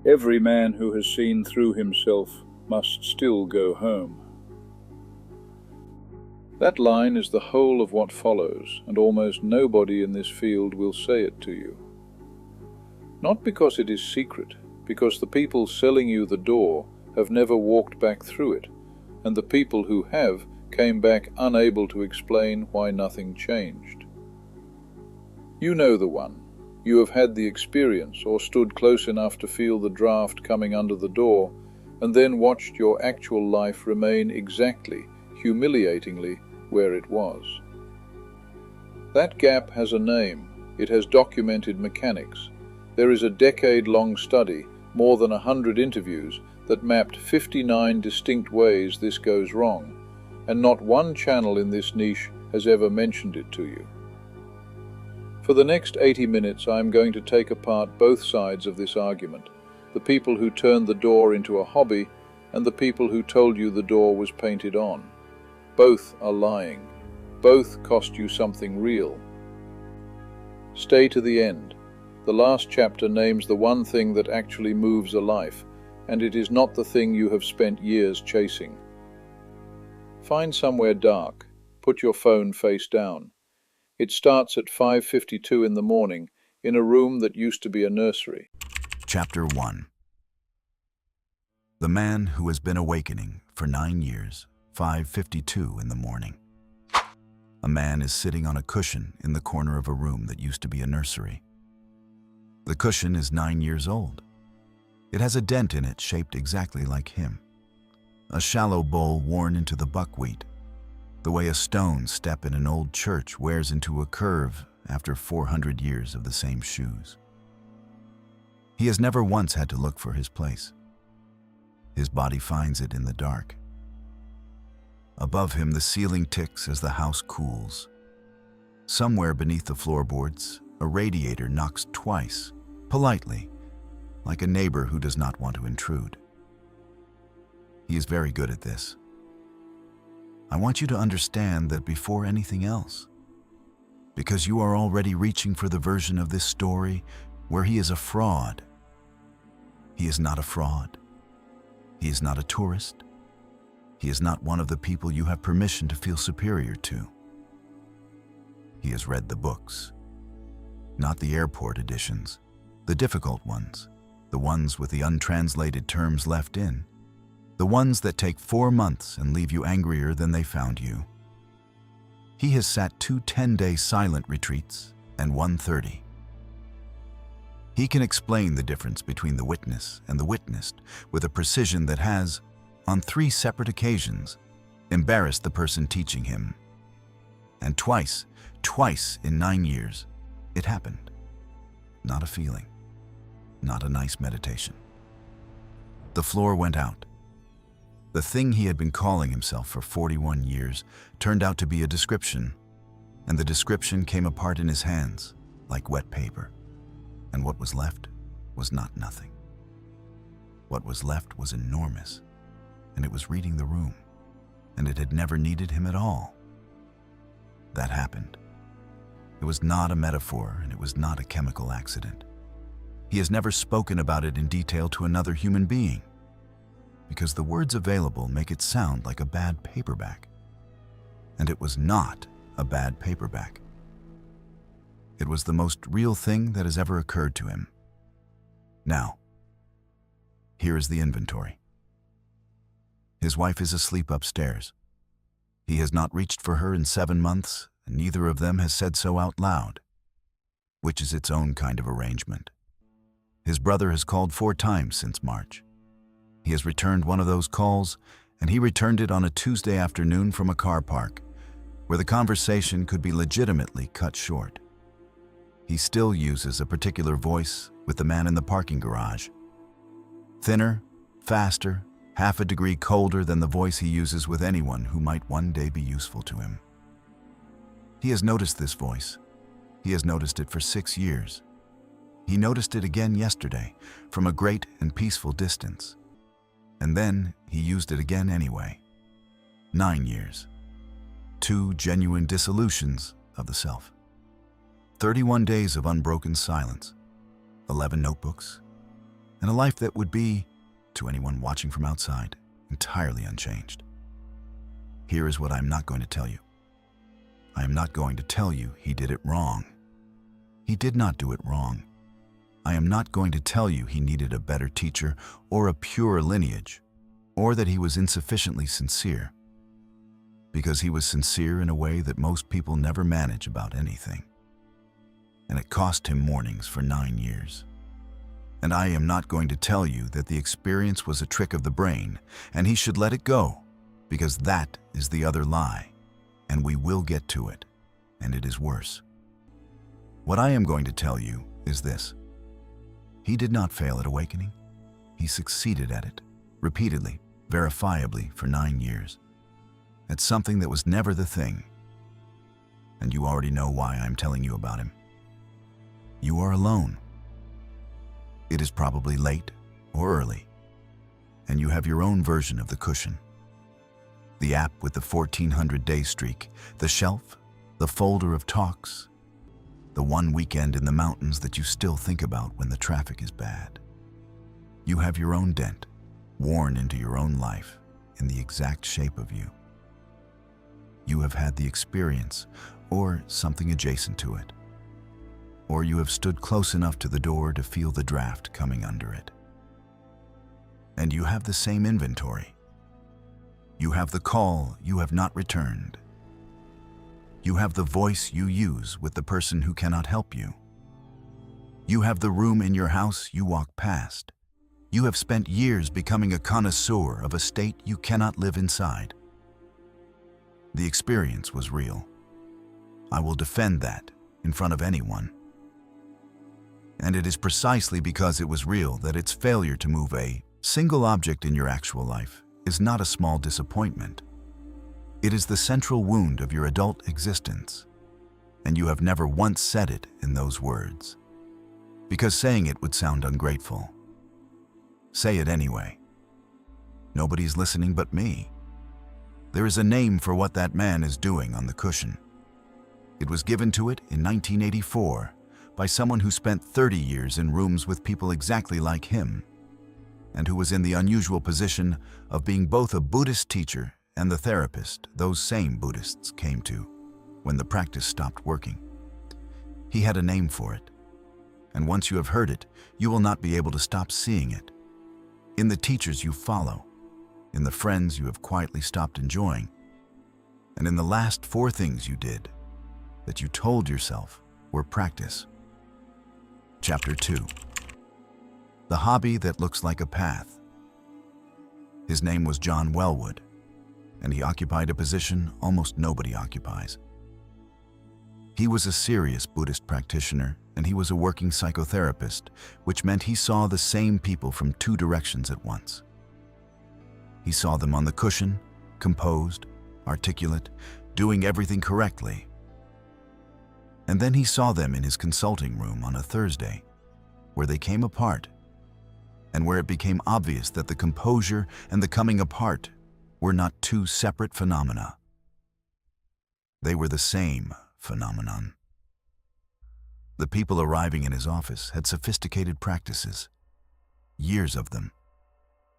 Every man who has seen through himself must still go home. That line is the whole of what follows, and almost nobody in this field will say it to you. Not because it is secret, because the people selling you the door have never walked back through it, and the people who have came back unable to explain why nothing changed. You know the one. You have had the experience, or stood close enough to feel the draft coming under the door, and then watched your actual life remain exactly, humiliatingly, where it was. That gap has a name. It has documented mechanics. There is a decade-long study, more than 100 interviews, that mapped 59 distinct ways this goes wrong, and not one channel in this niche has ever mentioned it to you. For the next 80 minutes, I am going to take apart both sides of this argument, the people who turned the door into a hobby and the people who told you the door was painted on. Both are lying. Both cost you something real. Stay to the end. The last chapter names the one thing that actually moves a life, and it is not the thing you have spent years chasing. Find somewhere dark. Put your phone face down. It starts at 5:52 in the morning in a room that used to be a nursery. Chapter 1. The man who has been awakening for 9 years, 5:52 in the morning. A man is sitting on a cushion in the corner of a room that used to be a nursery. The cushion is 9 years old. It has a dent in it shaped exactly like him. A shallow bowl worn into the buckwheat, the way a stone step in an old church wears into a curve after 400 years of the same shoes. He has never once had to look for his place. His body finds it in the dark. Above him, the ceiling ticks as the house cools. Somewhere beneath the floorboards, a radiator knocks twice, politely, like a neighbor who does not want to intrude. He is very good at this. I want you to understand that before anything else, because you are already reaching for the version of this story where he is a fraud. He is not a fraud. He is not a tourist. He is not one of the people you have permission to feel superior to. He has read the books, not the airport editions, the difficult ones, the ones with the untranslated terms left in, the ones that take 4 months and leave you angrier than they found you. He has sat 2 10-day silent retreats and 1:30. He can explain the difference between the witness and the witnessed with a precision that has, on 3 separate occasions, embarrassed the person teaching him. And twice in 9 years, it happened. Not a feeling, not a nice meditation. The floor went out. The thing he had been calling himself for 41 years turned out to be a description, and the description came apart in his hands like wet paper. And what was left was not nothing. What was left was enormous, and it was reading the room, and it had never needed him at all. That happened. It was not a metaphor, and it was not a chemical accident. He has never spoken about it in detail to another human being, because the words available make it sound like a bad paperback. And it was not a bad paperback. It was the most real thing that has ever occurred to him. Now, here is the inventory. His wife is asleep upstairs. He has not reached for her in 7 months, and neither of them has said so out loud, which is its own kind of arrangement. His brother has called 4 times since March. He has returned one of those calls, and he returned it on a Tuesday afternoon from a car park, where the conversation could be legitimately cut short. He still uses a particular voice with the man in the parking garage. Thinner, faster, half a degree colder than the voice he uses with anyone who might one day be useful to him. He has noticed this voice. He has noticed it for 6 years. He noticed it again yesterday, from a great and peaceful distance. And then he used it again anyway. 9 years. 2 genuine dissolutions of the self. 31 days of unbroken silence. 11 notebooks. and a life that would be, to anyone watching from outside, entirely unchanged. Here is what I am not going to tell you. I am not going to tell you he did it wrong. He did not do it wrong. I am not going to tell you he needed a better teacher or a purer lineage, or that he was insufficiently sincere, because he was sincere in a way that most people never manage about anything. And it cost him mornings for 9 years. And I am not going to tell you that the experience was a trick of the brain and he should let it go, because that is the other lie, and we will get to it, and it is worse. What I am going to tell you is this. He did not fail at awakening. He succeeded at it, repeatedly, verifiably for 9 years, at something that was never the thing. And you already know why I'm telling you about him. You are alone. It is probably late or early, and you have your own version of the cushion. The app with the 1400-day streak, the shelf, the folder of talks, the one weekend in the mountains that you still think about when the traffic is bad. You have your own dent, worn into your own life in the exact shape of you. You have had the experience, or something adjacent to it. Or you have stood close enough to the door to feel the draft coming under it. And you have the same inventory. You have the call you have not returned. You have the voice you use with the person who cannot help you. You have the room in your house you walk past. You have spent years becoming a connoisseur of a state you cannot live inside. The experience was real. I will defend that in front of anyone. And it is precisely because it was real that its failure to move a single object in your actual life is not a small disappointment. It is the central wound of your adult existence, and you have never once said it in those words, because saying it would sound ungrateful. Say it anyway. Nobody's listening but me. There is a name for what that man is doing on the cushion. It was given to it in 1984 by someone who spent 30 years in rooms with people exactly like him, and who was in the unusual position of being both a Buddhist teacher and the therapist those same Buddhists came to when the practice stopped working. He had a name for it, and once you have heard it, you will not be able to stop seeing it. In the teachers you follow, in the friends you have quietly stopped enjoying, and in the last 4 things you did that you told yourself were practice. Chapter 2. The hobby that looks like a path. His name was John Wellwood, and he occupied a position almost nobody occupies. He was a serious Buddhist practitioner, and he was a working psychotherapist, which meant he saw the same people from 2 directions at once. He saw them on the cushion, composed, articulate, doing everything correctly. And then he saw them in his consulting room on a Thursday, where they came apart, and where it became obvious that the composure and the coming apart were not 2 separate phenomena. They were the same phenomenon. The people arriving in his office had sophisticated practices, years of them.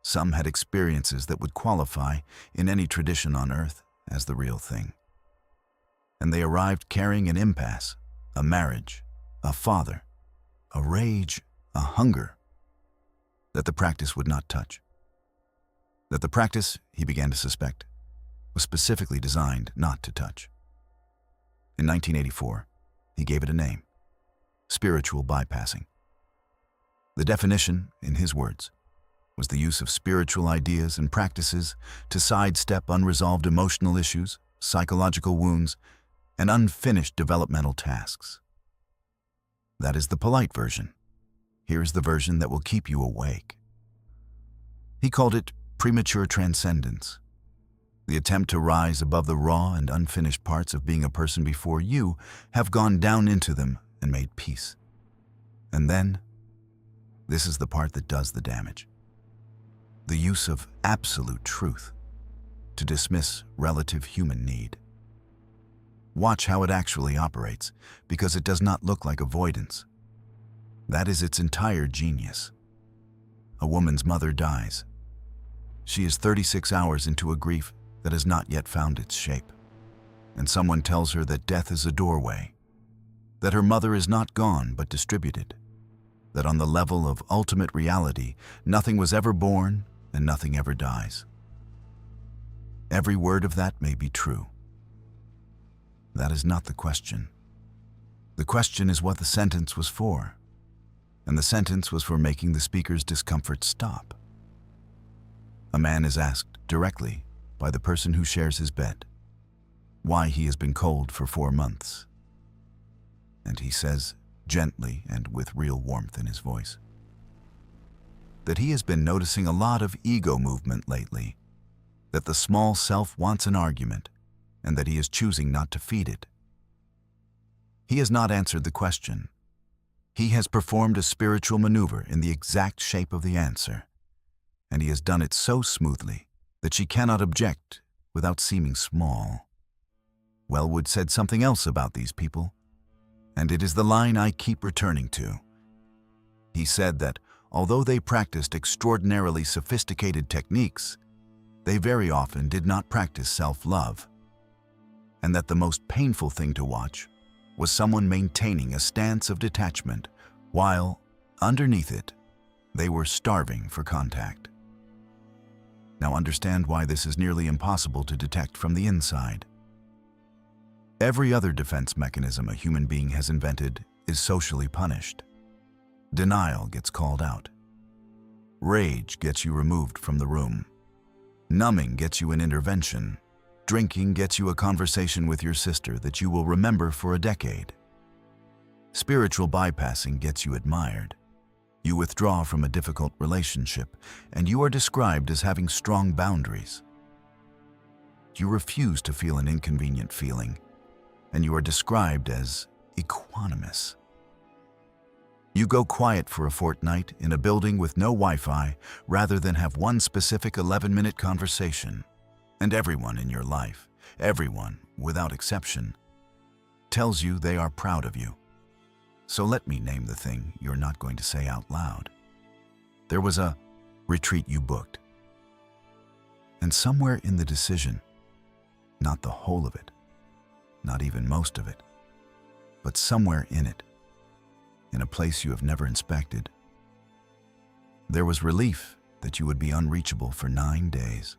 Some had experiences that would qualify in any tradition on earth as the real thing. And they arrived carrying an impasse, a marriage, a father, a rage, a hunger that the practice would not touch. That the practice, he began to suspect, was specifically designed not to touch. In 1984, he gave it a name: spiritual bypassing. The definition, in his words, was the use of spiritual ideas and practices to sidestep unresolved emotional issues, psychological wounds, and unfinished developmental tasks. That is the polite version. Here is the version that will keep you awake. He called it premature transcendence, the attempt to rise above the raw and unfinished parts of being a person before you have gone down into them and made peace. And then, this is the part that does the damage: the use of absolute truth to dismiss relative human need. Watch how it actually operates, because it does not look like avoidance. That is its entire genius. a woman's mother dies. She is 36 hours into a grief that has not yet found its shape, and someone tells her that death is a doorway, that her mother is not gone but distributed, that on the level of ultimate reality, nothing was ever born and nothing ever dies. Every word of that may be true. That is not the question. The question is what the sentence was for, and the sentence was for making the speaker's discomfort stop. A man is asked directly by the person who shares his bed why he has been cold for 4 months. And he says, gently and with real warmth in his voice, that he has been noticing a lot of ego movement lately, that the small self wants an argument, and that he is choosing not to feed it. He has not answered the question. He has performed a spiritual maneuver in the exact shape of the answer, and he has done it so smoothly that she cannot object without seeming small. Wellwood said something else about these people, and it is the line I keep returning to. He said that although they practiced extraordinarily sophisticated techniques, they very often did not practice self-love, and that the most painful thing to watch was someone maintaining a stance of detachment while, underneath it, they were starving for contact. Now understand why this is nearly impossible to detect from the inside. Every other defense mechanism a human being has invented is socially punished. Denial gets called out. Rage gets you removed from the room. Numbing gets you an intervention. Drinking gets you a conversation with your sister that you will remember for a decade. Spiritual bypassing gets you admired. You withdraw from a difficult relationship, and you are described as having strong boundaries. You refuse to feel an inconvenient feeling, and you are described as equanimous. You go quiet for a fortnight in a building with no Wi-Fi rather than have one specific 11-minute conversation, and everyone in your life, everyone without exception, tells you they are proud of you. So let me name the thing you're not going to say out loud. There was a retreat you booked. And somewhere in the decision, not the whole of it, not even most of it, but somewhere in it, in a place you have never inspected, there was relief that you would be unreachable for 9 days.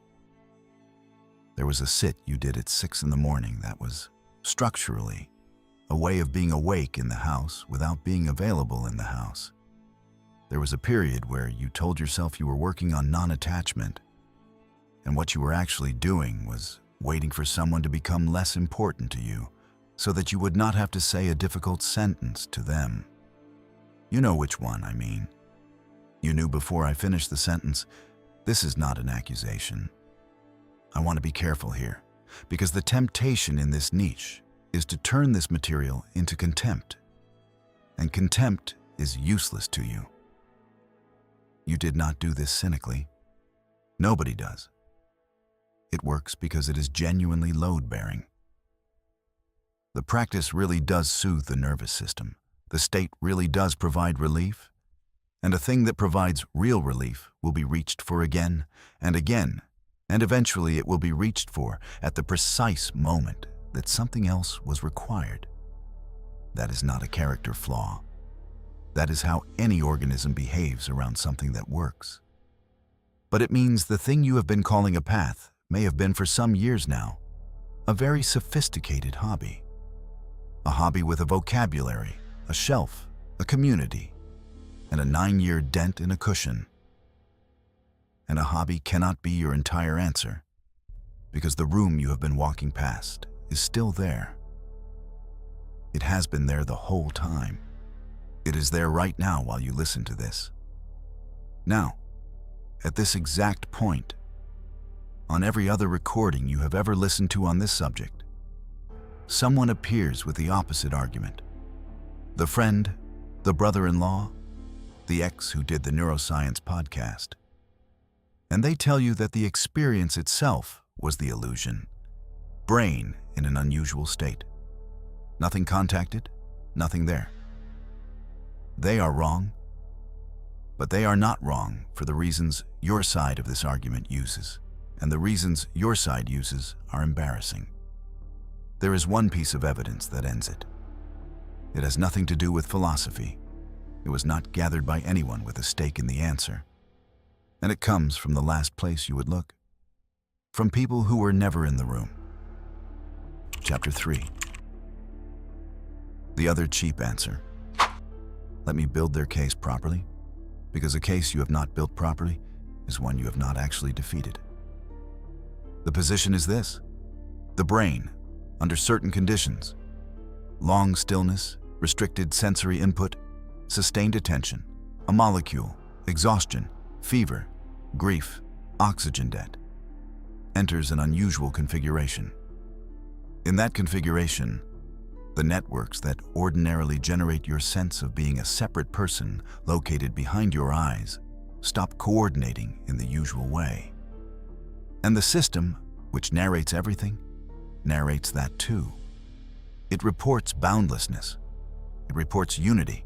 There was a sit you did at 6 in the morning that was structurally a way of being awake in the house without being available in the house. There was a period where you told yourself you were working on non-attachment, and what you were actually doing was waiting for someone to become less important to you so that you would not have to say a difficult sentence to them. You know which one I mean. You knew before I finished the sentence, this is not an accusation. I want to be careful here, because the temptation in this niche is to turn this material into contempt, and contempt is useless to you. You did not do this cynically. Nobody does. It works because it is genuinely load-bearing. The practice really does soothe the nervous system. The state really does provide relief, and a thing that provides real relief will be reached for again and again, and eventually it will be reached for at the precise moment that something else was required. That is not a character flaw. That is how any organism behaves around something that works. But it means the thing you have been calling a path may have been for some years now a very sophisticated hobby. A hobby with a vocabulary, a shelf, a community, and a 9-year dent in a cushion. And a hobby cannot be your entire answer, because the room you have been walking past is still there. It has been there the whole time. It is there right now while you listen to this. Now, at this exact point, on every other recording you have ever listened to on this subject, someone appears with the opposite argument. The friend, the brother-in-law, the ex who did the neuroscience podcast. And they tell you that the experience itself was the illusion. Brain in an unusual state. Nothing contacted, nothing there. They are wrong. But they are not wrong for the reasons your side of this argument uses, and the reasons your side uses are embarrassing. There is one piece of evidence that ends it. It has nothing to do with philosophy. It was not gathered by anyone with a stake in the answer. And it comes from the last place you would look. From people who were never in the room. Chapter 3. The other cheap answer. Let me build their case properly, because a case you have not built properly is one you have not actually defeated. The position is this: the brain, under certain conditions, long stillness, restricted sensory input, sustained attention, a molecule, exhaustion, fever, grief, oxygen debt, enters an unusual configuration. In that configuration, the networks that ordinarily generate your sense of being a separate person located behind your eyes stop coordinating in the usual way. And the system, which narrates everything, narrates that too. It reports boundlessness. It reports unity.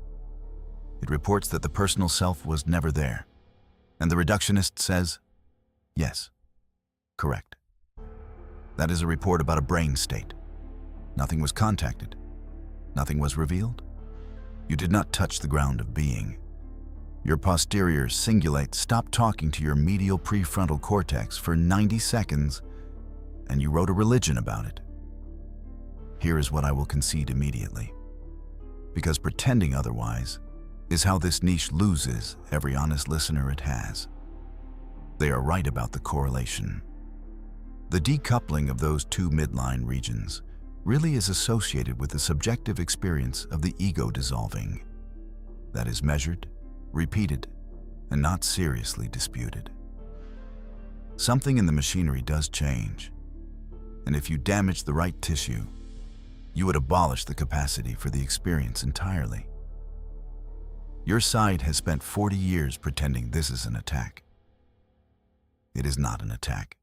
It reports that the personal self was never there. And the reductionist says, yes, correct. That is a report about a brain state. Nothing was contacted. Nothing was revealed. You did not touch the ground of being. Your posterior cingulate stopped talking to your medial prefrontal cortex for 90 seconds, and you wrote a religion about it. Here is what I will concede immediately, because pretending otherwise is how this niche loses every honest listener it has. They are right about the correlation. The decoupling of those two midline regions really is associated with the subjective experience of the ego dissolving. That is measured, repeated, and not seriously disputed. Something in the machinery does change, and if you damage the right tissue, you would abolish the capacity for the experience entirely. Your side has spent 40 years pretending this is an attack. It is not an attack.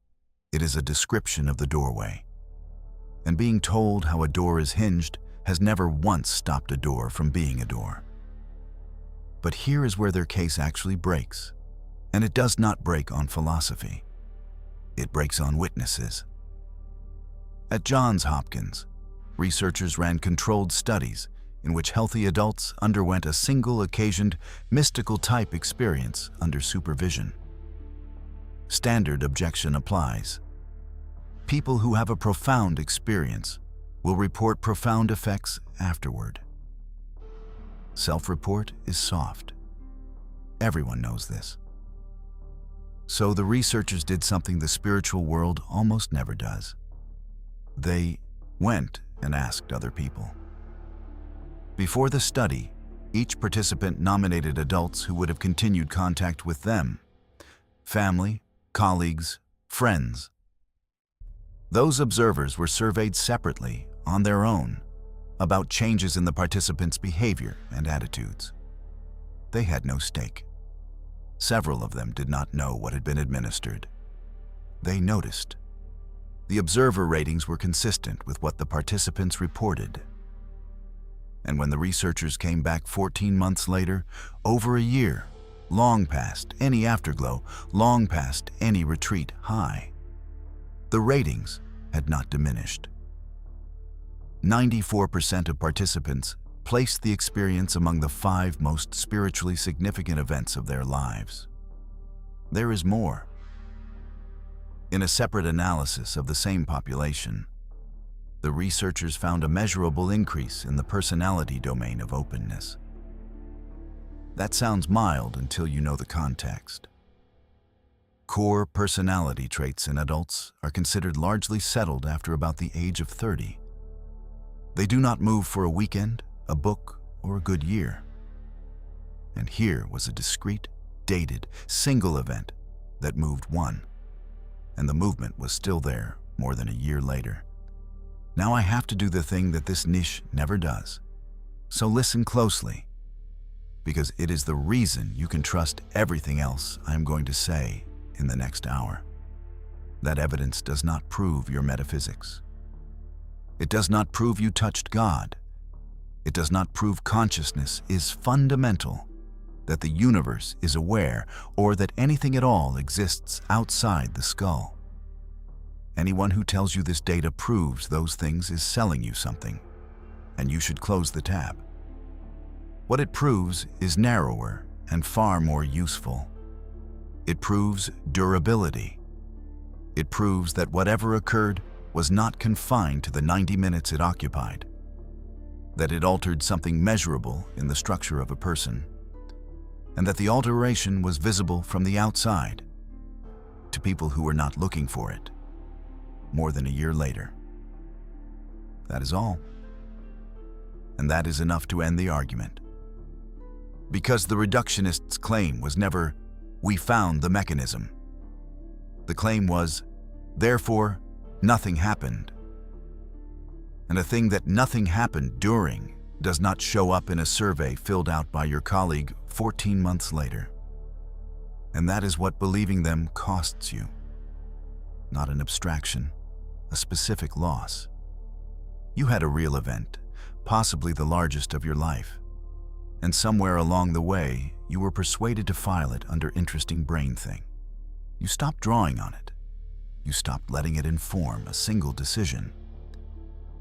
It is a description of the doorway. And being told how a door is hinged has never once stopped a door from being a door. But here is where their case actually breaks. And it does not break on philosophy. It breaks on witnesses. At Johns Hopkins, researchers ran controlled studies in which healthy adults underwent a single occasioned mystical type experience under supervision. Standard objection applies. People who have a profound experience will report profound effects afterward. Self-report is soft. Everyone knows this. So the researchers did something the spiritual world almost never does. They went and asked other people. Before the study, each participant nominated adults who would have continued contact with them: family, colleagues, friends. Those observers were surveyed separately, on their own, about changes in the participants' behavior and attitudes. They had no stake. Several of them did not know what had been administered. They noticed. The observer ratings were consistent with what the participants reported. And when the researchers came back 14 months later, over a year, long past any afterglow, long past any retreat high, the ratings had not diminished. 94% of participants placed the experience among the 5 most spiritually significant events of their lives. There is more. In a separate analysis of the same population, the researchers found a measurable increase in the personality domain of openness. That sounds mild until you know the context. Core personality traits in adults are considered largely settled after about the age of 30. They do not move for a weekend, a book, or a good year. And here was a discrete, dated, single event that moved one, and the movement was still there more than a year later. Now I have to do the thing that this niche never does. So listen closely, because it is the reason you can trust everything else I am going to say in the next hour. That evidence does not prove your metaphysics. It does not prove you touched God. It does not prove consciousness is fundamental. that the universe is aware or that anything at all exists outside the skull. Anyone who tells you this data proves those things is selling you something, and you should close the tab. What it proves is narrower and far more useful. It proves durability. It proves that whatever occurred was not confined to the 90 minutes it occupied, that it altered something measurable in the structure of a person, and that the alteration was visible from the outside to people who were not looking for it more than a year later. That is all. And that is enough to end the argument. Because the reductionists' claim was never, "We found the mechanism." The claim was, therefore, nothing happened. And a thing that nothing happened during does not show up in a survey filled out by your colleague 14 months later. And that is what believing them costs you. Not an abstraction, a specific loss. You had a real event, possibly the largest of your life. And somewhere along the way, you were persuaded to file it under interesting brain thing. You stopped drawing on it. You stopped letting it inform a single decision.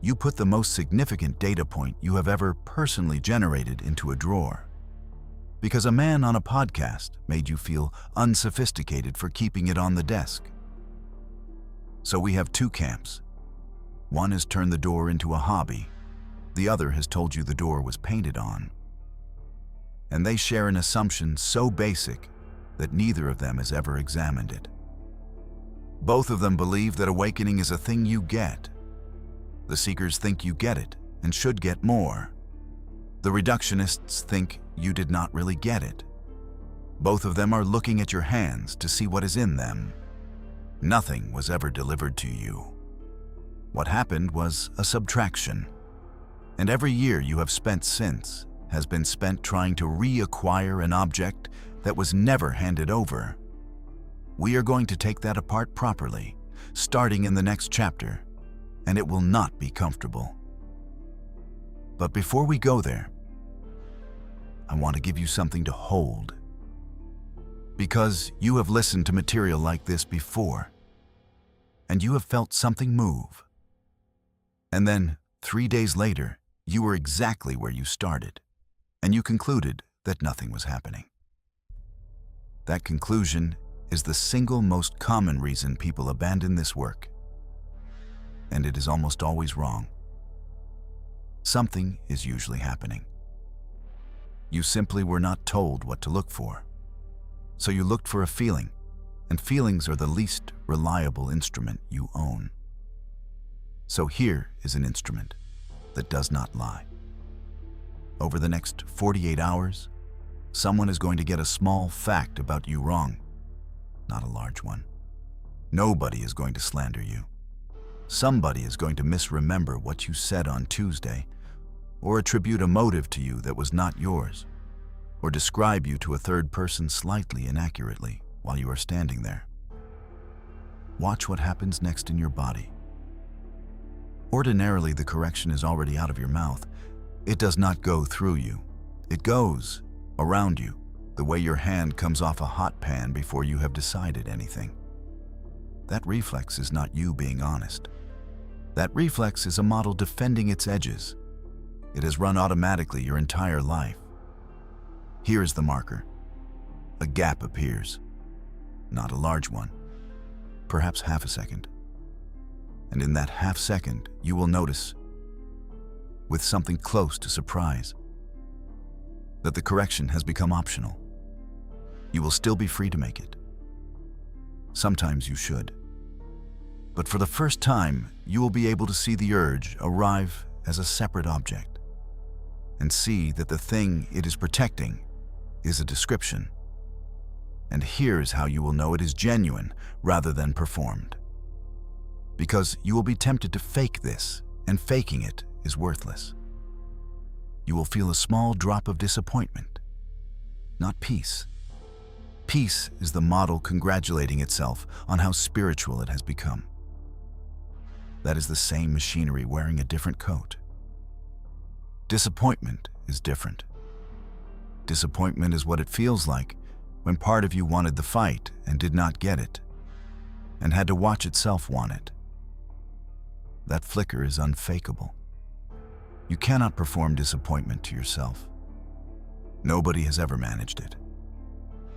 You put the most significant data point you have ever personally generated into a drawer. Because a man on a podcast made you feel unsophisticated for keeping it on the desk. So we have two camps. One has turned the door into a hobby. The other has told you the door was painted on. And they share an assumption so basic that neither of them has ever examined it. Both of them believe that awakening is a thing you get. The seekers think you get it and should get more. The reductionists think you did not really get it. Both of them are looking at your hands to see what is in them. Nothing was ever delivered to you. What happened was a subtraction. And every year you have spent since has been spent trying to reacquire an object that was never handed over. We are going to take that apart properly, starting in the next chapter, and it will not be comfortable. But before we go there, I want to give you something to hold. Because you have listened to material like this before, and you have felt something move. And then, 3 days later, you were exactly where you started, and you concluded that nothing was happening. That conclusion is the single most common reason people abandon this work. And it is almost always wrong. Something is usually happening. You simply were not told what to look for. So you looked for a feeling, and feelings are the least reliable instrument you own. So here is an instrument that does not lie. Over the next 48 hours, someone is going to get a small fact about you wrong, not a large one. Nobody is going to slander you. Somebody is going to misremember what you said on Tuesday, or attribute a motive to you that was not yours, or describe you to a third person slightly inaccurately while you are standing there. Watch what happens next in your body. Ordinarily, the correction is already out of your mouth. It does not go through you. It goes around you, the way your hand comes off a hot pan before you have decided anything. That reflex is not you being honest. That reflex is a model defending its edges. It has run automatically your entire life. Here is the marker. A gap appears. Not a large one. Perhaps half a second. And in that half second, you will notice, with something close to surprise, that the correction has become optional. You will still be free to make it. Sometimes you should. But for the first time, you will be able to see the urge arrive as a separate object and see that the thing it is protecting is a description. And here's how you will know it is genuine rather than performed. Because you will be tempted to fake this, and faking it is worthless. You will feel a small drop of disappointment, not peace. Peace is the model congratulating itself on how spiritual it has become. That is the same machinery wearing a different coat. Disappointment is different. Disappointment is what it feels like when part of you wanted the fight and did not get it, and had to watch itself want it. That flicker is unfakeable. You cannot perform disappointment to yourself. Nobody has ever managed it.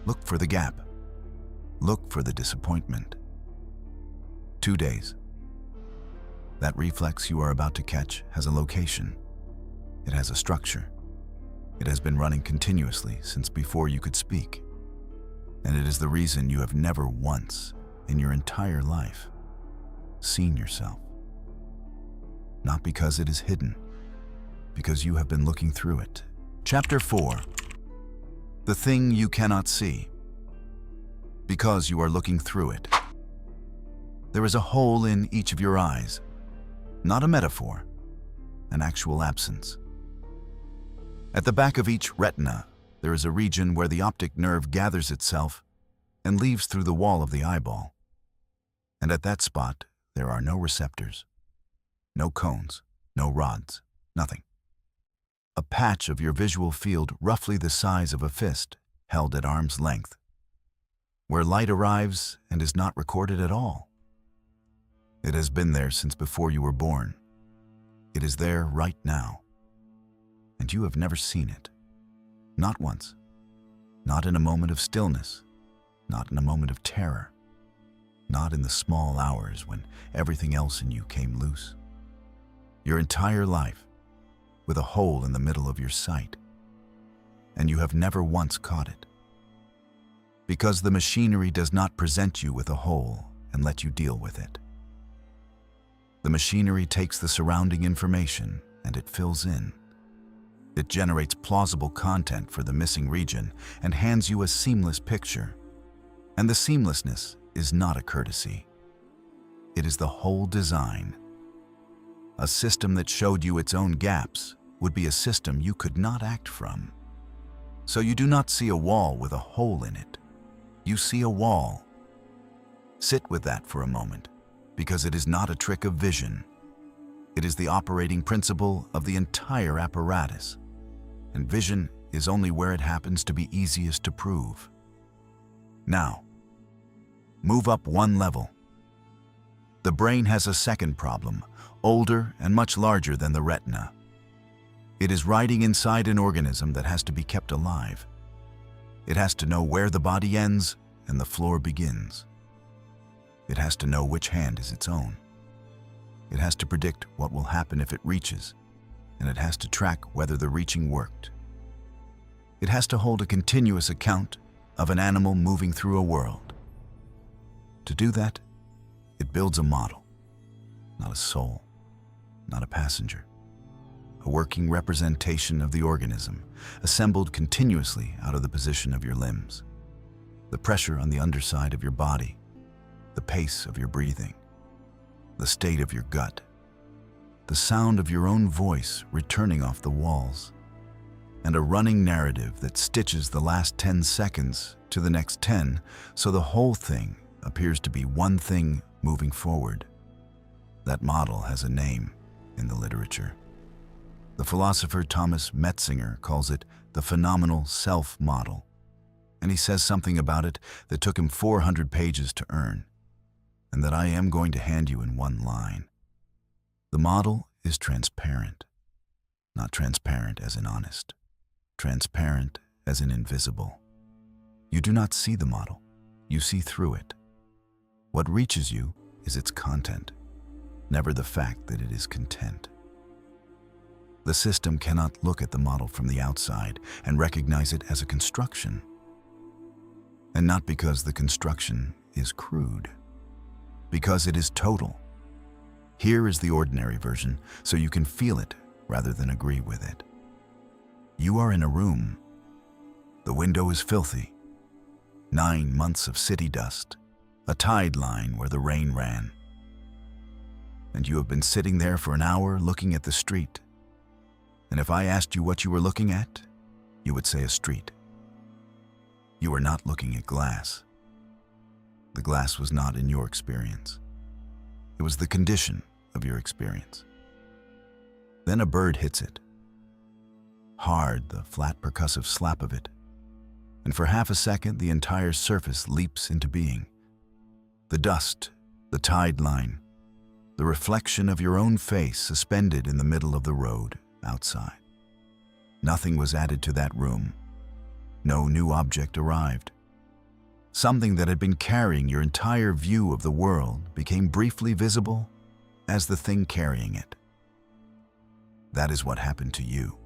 Look for the gap. Look for the disappointment. 2 days. That reflex you are about to catch has a location. It has a structure. It has been running continuously since before you could speak. And it is the reason you have never once in your entire life seen yourself. Not because it is hidden, because you have been looking through it. Chapter 4. The thing you cannot see. Because you are looking through it. There is a hole in each of your eyes, not a metaphor, an actual absence. At the back of each retina, there is a region where the optic nerve gathers itself and leaves through the wall of the eyeball. And at that spot, there are no receptors, no cones, no rods, nothing. A patch of your visual field roughly the size of a fist, held at arm's length, where light arrives and is not recorded at all. It has been there since before you were born. It is there right now. And you have never seen it. Not once. Not in a moment of stillness. Not in a moment of terror. Not in the small hours when everything else in you came loose. Your entire life, with a hole in the middle of your sight. And you have never once caught it. Because the machinery does not present you with a hole and let you deal with it. The machinery takes the surrounding information and it fills in. It generates plausible content for the missing region and hands you a seamless picture. And the seamlessness is not a courtesy. It is the whole design. A system that showed you its own gaps would be a system you could not act from. So you do not see a wall with a hole in it. You see a wall. Sit with that for a moment, because it is not a trick of vision. It is the operating principle of the entire apparatus. And vision is only where it happens to be easiest to prove. Now, move up one level. The brain has a second problem, older and much larger than the retina. It is riding inside an organism that has to be kept alive. It has to know where the body ends and the floor begins. It has to know which hand is its own. It has to predict what will happen if it reaches, and it has to track whether the reaching worked. It has to hold a continuous account of an animal moving through a world. To do that, it builds a model, not a soul, not a passenger. A working representation of the organism, assembled continuously out of the position of your limbs, the pressure on the underside of your body, the pace of your breathing, the state of your gut, the sound of your own voice returning off the walls, and a running narrative that stitches the last 10 seconds to the next 10, so the whole thing appears to be one thing moving forward. That model has a name in the literature. The philosopher Thomas Metzinger calls it the phenomenal self model, and he says something about it that took him 400 pages to earn, and that I am going to hand you in one line. The model is transparent. Not transparent as in honest. Transparent as in invisible. You do not see the model. You see through it. What reaches you is its content, never the fact that it is content. The system cannot look at the model from the outside and recognize it as a construction. And not because the construction is crude. Because it is total. Here is the ordinary version, so you can feel it rather than agree with it. You are in a room. The window is filthy. 9 months of city dust, a tide line where the rain ran. And you have been sitting there for an hour looking at the street. And if I asked you what you were looking at, you would say a street. You are not looking at glass. The glass was not in your experience. It was the condition of your experience. Then a bird hits it. hard, the flat percussive slap of it. And for half a second, the entire surface leaps into being. The dust, the tide line, the reflection of your own face suspended in the middle of the road outside. Nothing was added to that room. No new object arrived. Something that had been carrying your entire view of the world became briefly visible as the thing carrying it. That is what happened to you.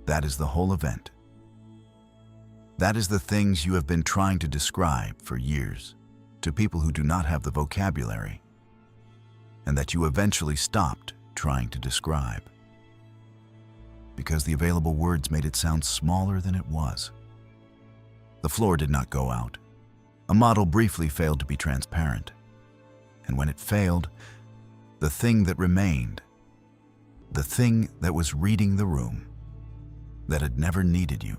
That is the whole event. That is the things you have been trying to describe for years to people who do not have the vocabulary, and that you eventually stopped trying to describe because the available words made it sound smaller than it was. The floor did not go out. A model briefly failed to be transparent. And when it failed, the thing that remained, the thing that was reading the room, that had never needed you,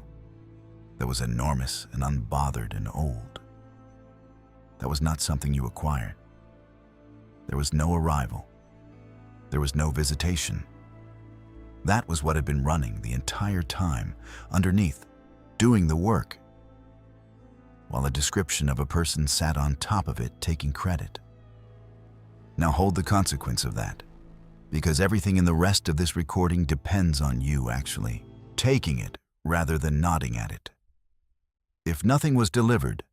that was enormous and unbothered and old, that was not something you acquired. There was no arrival. There was no visitation. That was what had been running the entire time, underneath, doing the work, while a description of a person sat on top of it taking credit. Now hold the consequence of that, because everything in the rest of this recording depends on you actually taking it rather than nodding at it. If nothing was delivered,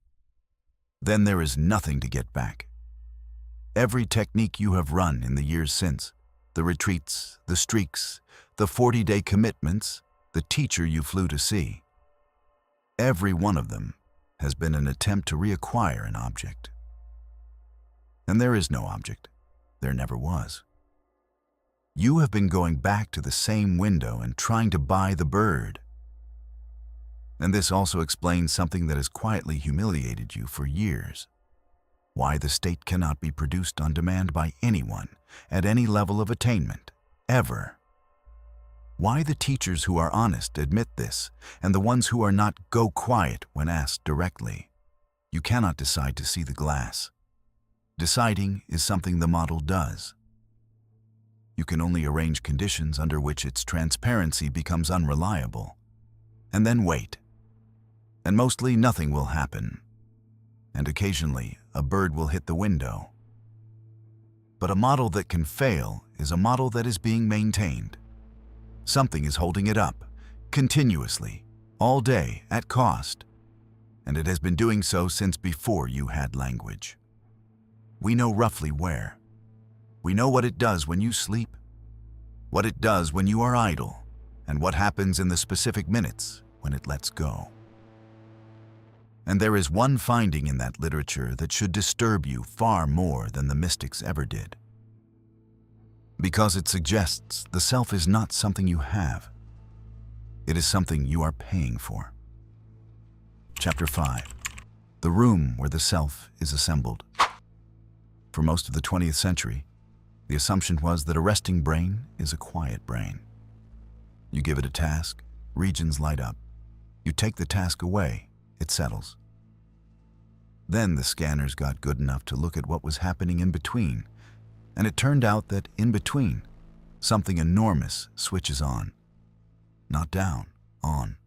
then there is nothing to get back. Every technique you have run in the years since, the retreats, the streaks, the 40-day commitments, the teacher you flew to see, every one of them has been an attempt to reacquire an object. And there is no object. There never was. You have been going back to the same window and trying to buy the bird. And this also explains something that has quietly humiliated you for years. Why the state cannot be produced on demand by anyone at any level of attainment, ever. Why the teachers who are honest admit this, and the ones who are not go quiet when asked directly. You cannot decide to see the glass. Deciding is something the model does. You can only arrange conditions under which its transparency becomes unreliable, and then wait. And mostly nothing will happen. And occasionally a bird will hit the window. But a model that can fail is a model that is being maintained. Something is holding it up, continuously, all day, at cost. And it has been doing so since before you had language. We know roughly where. We know what it does when you sleep, what it does when you are idle, and what happens in the specific minutes when it lets go. And there is one finding in that literature that should disturb you far more than the mystics ever did. Because it suggests the self is not something you have. It is something you are paying for. Chapter 5. The room where the self is assembled. For most of the 20th century, the assumption was that a resting brain is a quiet brain. You give it a task, regions light up. You take the task away, it settles. Then the scanners got good enough to look at what was happening in between, and it turned out that in between, something enormous switches on. Not down, on.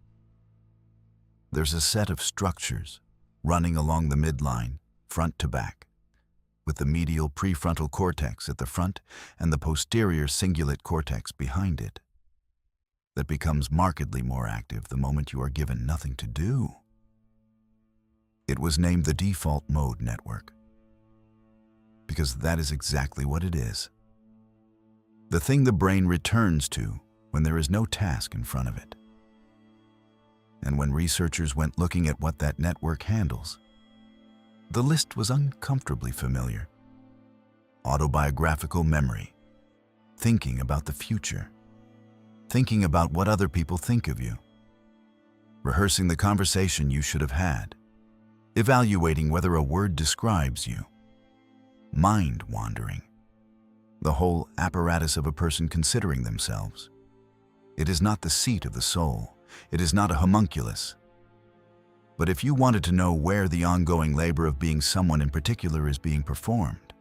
There's a set of structures running along the midline, front to back, with the medial prefrontal cortex at the front and the posterior cingulate cortex behind it, that becomes markedly more active the moment you are given nothing to do. It was named the default mode network, because that is exactly what it is. The thing the brain returns to when there is no task in front of it. And when researchers went looking at what that network handles, the list was uncomfortably familiar. Autobiographical memory, thinking about the future, thinking about what other people think of you, rehearsing the conversation you should have had, evaluating whether a word describes you, mind wandering, the whole apparatus of a person considering themselves. It is not the seat of the soul. It is not a homunculus. But if you wanted to know where the ongoing labor of being someone in particular is being performed,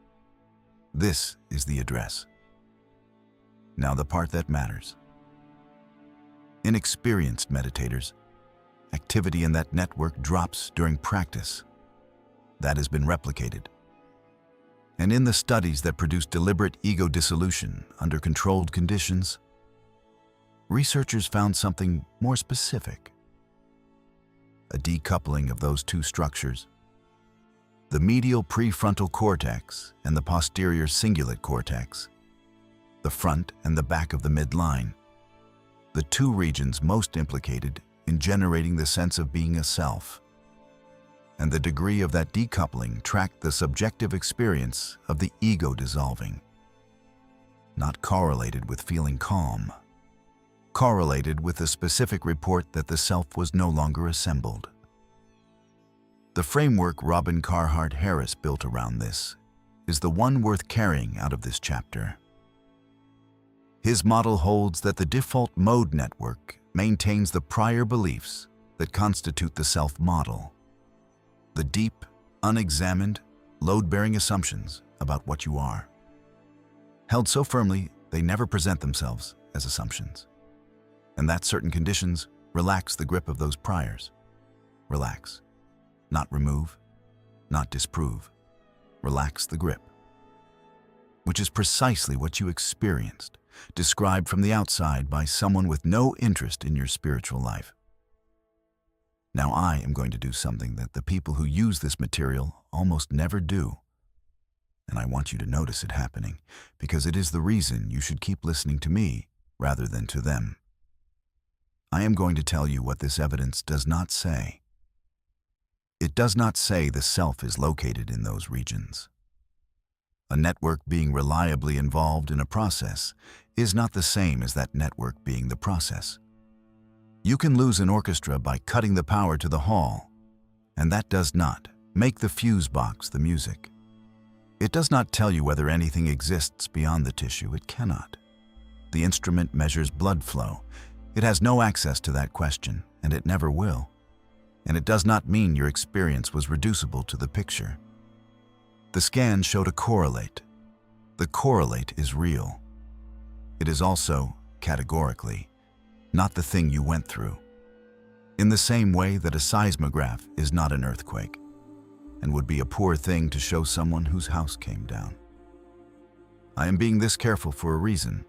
this is the address. Now the part that matters. inexperienced meditators, activity in that network drops during practice. That has been replicated. And in the studies that produce deliberate ego dissolution under controlled conditions, researchers found something more specific. A decoupling of those two structures, the medial prefrontal cortex and the posterior cingulate cortex, the front and the back of the midline, the two regions most implicated in generating the sense of being a self. And the degree of that decoupling tracked the subjective experience of the ego dissolving. Not correlated with feeling calm, correlated with the specific report that the self was no longer assembled. The framework Robin Carhart Harris built around this is the one worth carrying out of this chapter. His model holds that the default mode network maintains the prior beliefs that constitute the self model. The deep, unexamined, load-bearing assumptions about what you are. Held so firmly, they never present themselves as assumptions. And that certain conditions relax the grip of those priors. Relax. Not remove, not disprove. Relax the grip. Which is precisely what you experienced, described from the outside by someone with no interest in your spiritual life. Now I am going to do something that the people who use this material almost never do. And I want you to notice it happening, because it is the reason you should keep listening to me rather than to them. I am going to tell you what this evidence does not say. It does not say the self is located in those regions. A network being reliably involved in a process is not the same as that network being the process. You can lose an orchestra by cutting the power to the hall, and that does not make the fuse box the music. It does not tell you whether anything exists beyond the tissue. It cannot. The instrument measures blood flow. It has no access to that question, and it never will. And it does not mean your experience was reducible to the picture. The scan showed a correlate. The correlate is real. It is also, categorically, not the thing you went through. In the same way that a seismograph is not an earthquake, and would be a poor thing to show someone whose house came down. I am being this careful for a reason.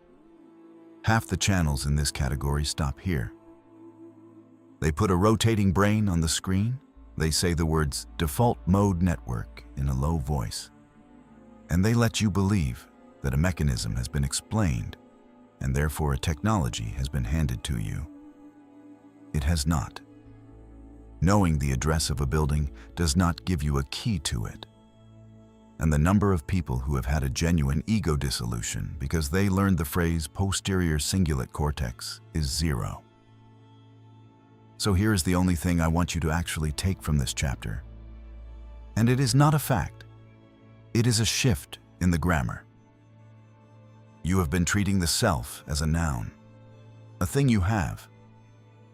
Half the channels in this category stop here. They put a rotating brain on the screen. They say the words default mode network in a low voice. And they let you believe that a mechanism has been explained, and therefore a technology has been handed to you. It has not. Knowing the address of a building does not give you a key to it. And the number of people who have had a genuine ego dissolution because they learned the phrase posterior cingulate cortex is 0. So here is the only thing I want you to actually take from this chapter. And it is not a fact. It is a shift in the grammar. You have been treating the self as a noun, a thing you have,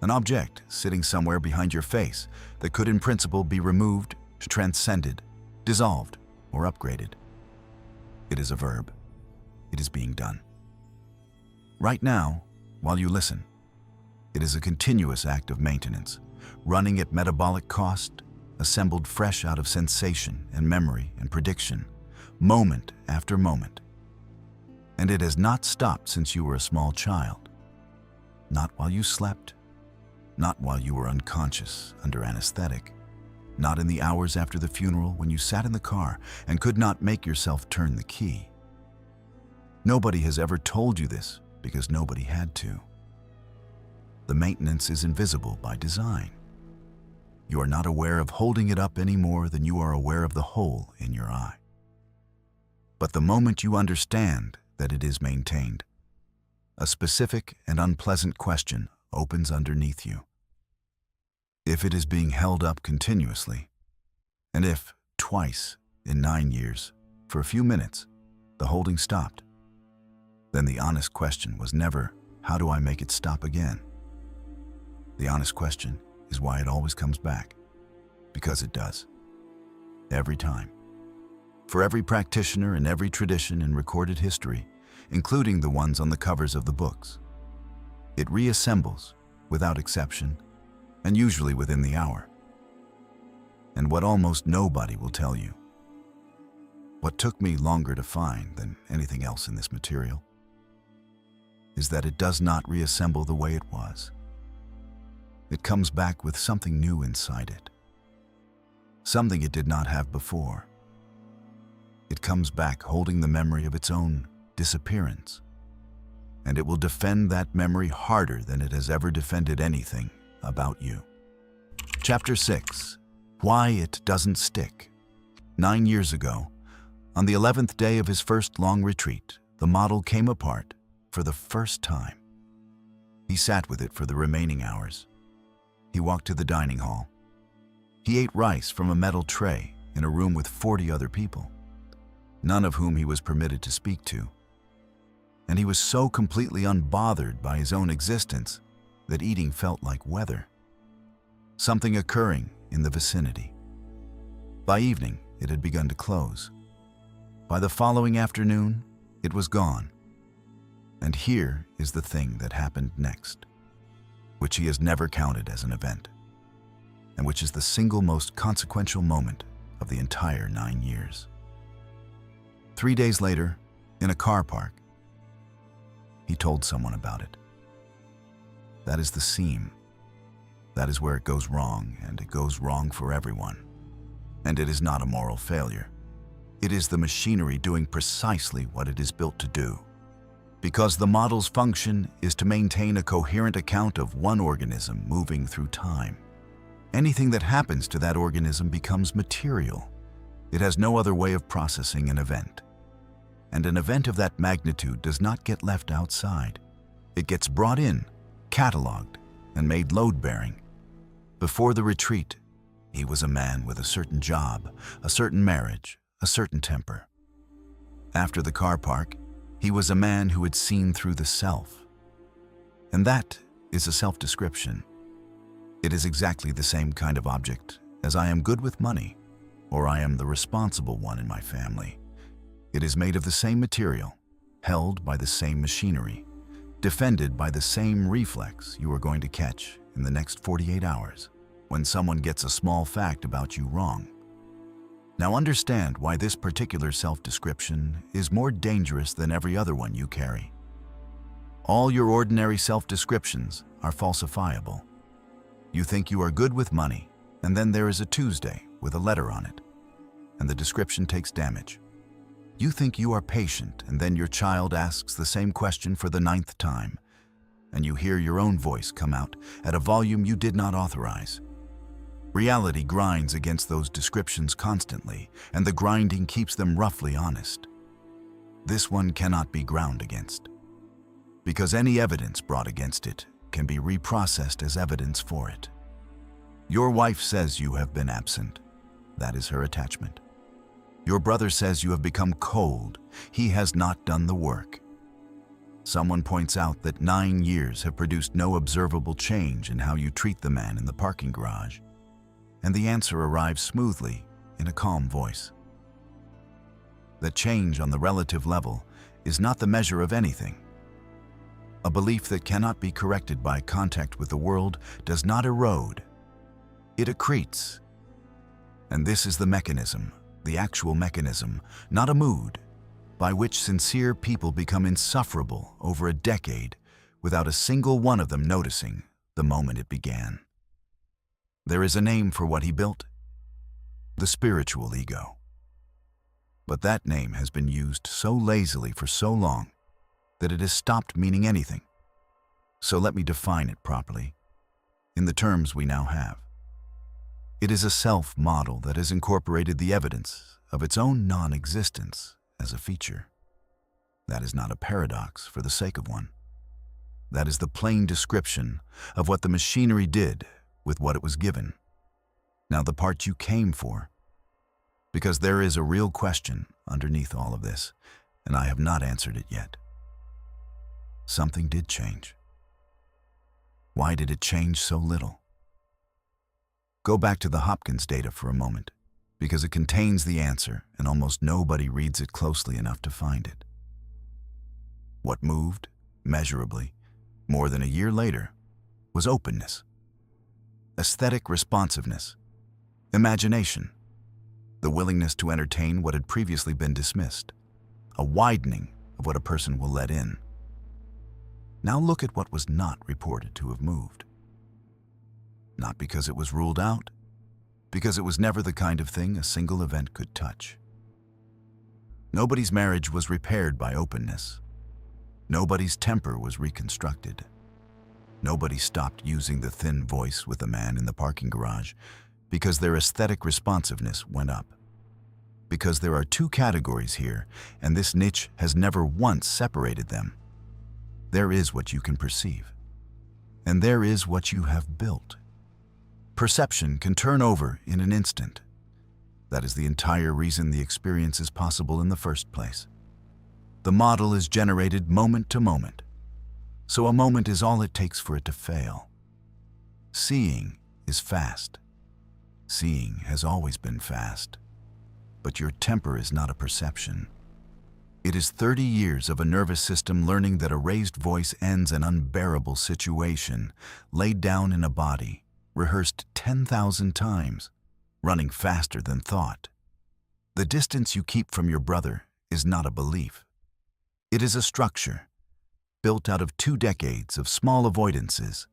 an object sitting somewhere behind your face that could in principle be removed, transcended, dissolved, or upgraded. It is a verb. It is being done. Right now, while you listen, it is a continuous act of maintenance, running at metabolic cost, assembled fresh out of sensation and memory and prediction, moment after moment. And it has not stopped since you were a small child. Not while you slept, not while you were unconscious under anesthetic, not in the hours after the funeral when you sat in the car and could not make yourself turn the key. Nobody has ever told you this because nobody had to. The maintenance is invisible by design. You are not aware of holding it up any more than you are aware of the hole in your eye. But the moment you understand that it is maintained, a specific and unpleasant question opens underneath you. If it is being held up continuously, and if, twice in 9 years, for a few minutes, the holding stopped, then the honest question was never, how do I make it stop again? The honest question is why it always comes back. Because it does. Every time. For every practitioner in every tradition in recorded history, including the ones on the covers of the books. It reassembles, without exception, and usually within the hour. And what almost nobody will tell you, what took me longer to find than anything else in this material, is that it does not reassemble the way it was. It comes back with something new inside it, something it did not have before. It comes back holding the memory of its own disappearance, and it will defend that memory harder than it has ever defended anything about you. Chapter 6. Why It Doesn't Stick. 9 years ago, on the 11th day of his first long retreat, the model came apart for the first time. He sat with it for the remaining hours. He walked to the dining hall. He ate rice from a metal tray in a room with 40 other people, none of whom he was permitted to speak to. And he was so completely unbothered by his own existence that eating felt like weather, something occurring in the vicinity. By evening, it had begun to close. By the following afternoon, it was gone. And here is the thing that happened next, which he has never counted as an event, and which is the single most consequential moment of the entire 9 years. 3 days later, in a car park, he told someone about it. That is the seam. That is where it goes wrong, and it goes wrong for everyone. And it is not a moral failure. It is the machinery doing precisely what it is built to do. Because the model's function is to maintain a coherent account of one organism moving through time. Anything that happens to that organism becomes material. It has no other way of processing an event. And an event of that magnitude does not get left outside. It gets brought in, cataloged, and made load-bearing. Before the retreat, he was a man with a certain job, a certain marriage, a certain temper. After the car park, he was a man who had seen through the self. And that is a self-description. It is exactly the same kind of object as I am good with money, or I am the responsible one in my family. It is made of the same material, held by the same machinery, defended by the same reflex you are going to catch in the next 48 hours when someone gets a small fact about you wrong. Now understand why this particular self-description is more dangerous than every other one you carry. All your ordinary self-descriptions are falsifiable. You think you are good with money, and then there is a Tuesday with a letter on it, and the description takes damage. You think you are patient, and then your child asks the same question for the 9th time, and you hear your own voice come out at a volume you did not authorize. Reality grinds against those descriptions constantly, and the grinding keeps them roughly honest. This one cannot be ground against, because any evidence brought against it can be reprocessed as evidence for it. Your wife says you have been absent. That is her attachment. Your brother says you have become cold. He has not done the work. Someone points out that 9 years have produced no observable change in how you treat the man in the parking garage, and the answer arrives smoothly in a calm voice. That change on the relative level is not the measure of anything. A belief that cannot be corrected by contact with the world does not erode. It accretes. And this is the mechanism, the actual mechanism, not a mood, by which sincere people become insufferable over a decade without a single one of them noticing the moment it began. There is a name for what he built: the spiritual ego. But that name has been used so lazily for so long that it has stopped meaning anything. So let me define it properly, in the terms we now have. It is a self-model that has incorporated the evidence of its own non-existence as a feature. That is not a paradox for the sake of one. That is the plain description of what the machinery did with what it was given. Now the part you came for, because there is a real question underneath all of this, and I have not answered it yet. Something did change. Why did it change so little? Go back to the Hopkins data for a moment, because it contains the answer and almost nobody reads it closely enough to find it. What moved, measurably, more than a year later, was openness, aesthetic responsiveness, imagination, the willingness to entertain what had previously been dismissed, a widening of what a person will let in. Now look at what was not reported to have moved. Not because it was ruled out, because it was never the kind of thing a single event could touch. Nobody's marriage was repaired by openness. Nobody's temper was reconstructed. Nobody stopped using the thin voice with the man in the parking garage because their aesthetic responsiveness went up. Because there are two categories here, and this niche has never once separated them. There is what you can perceive, and there is what you have built. Perception can turn over in an instant. That is the entire reason the experience is possible in the first place. The model is generated moment to moment, so a moment is all it takes for it to fail. Seeing is fast. Seeing has always been fast. But your temper is not a perception. It is 30 years of a nervous system learning that a raised voice ends an unbearable situation, laid down in a body, rehearsed 10,000 times, running faster than thought. The distance you keep from your brother is not a belief. It is a structure, built out of 2 decades of small avoidances,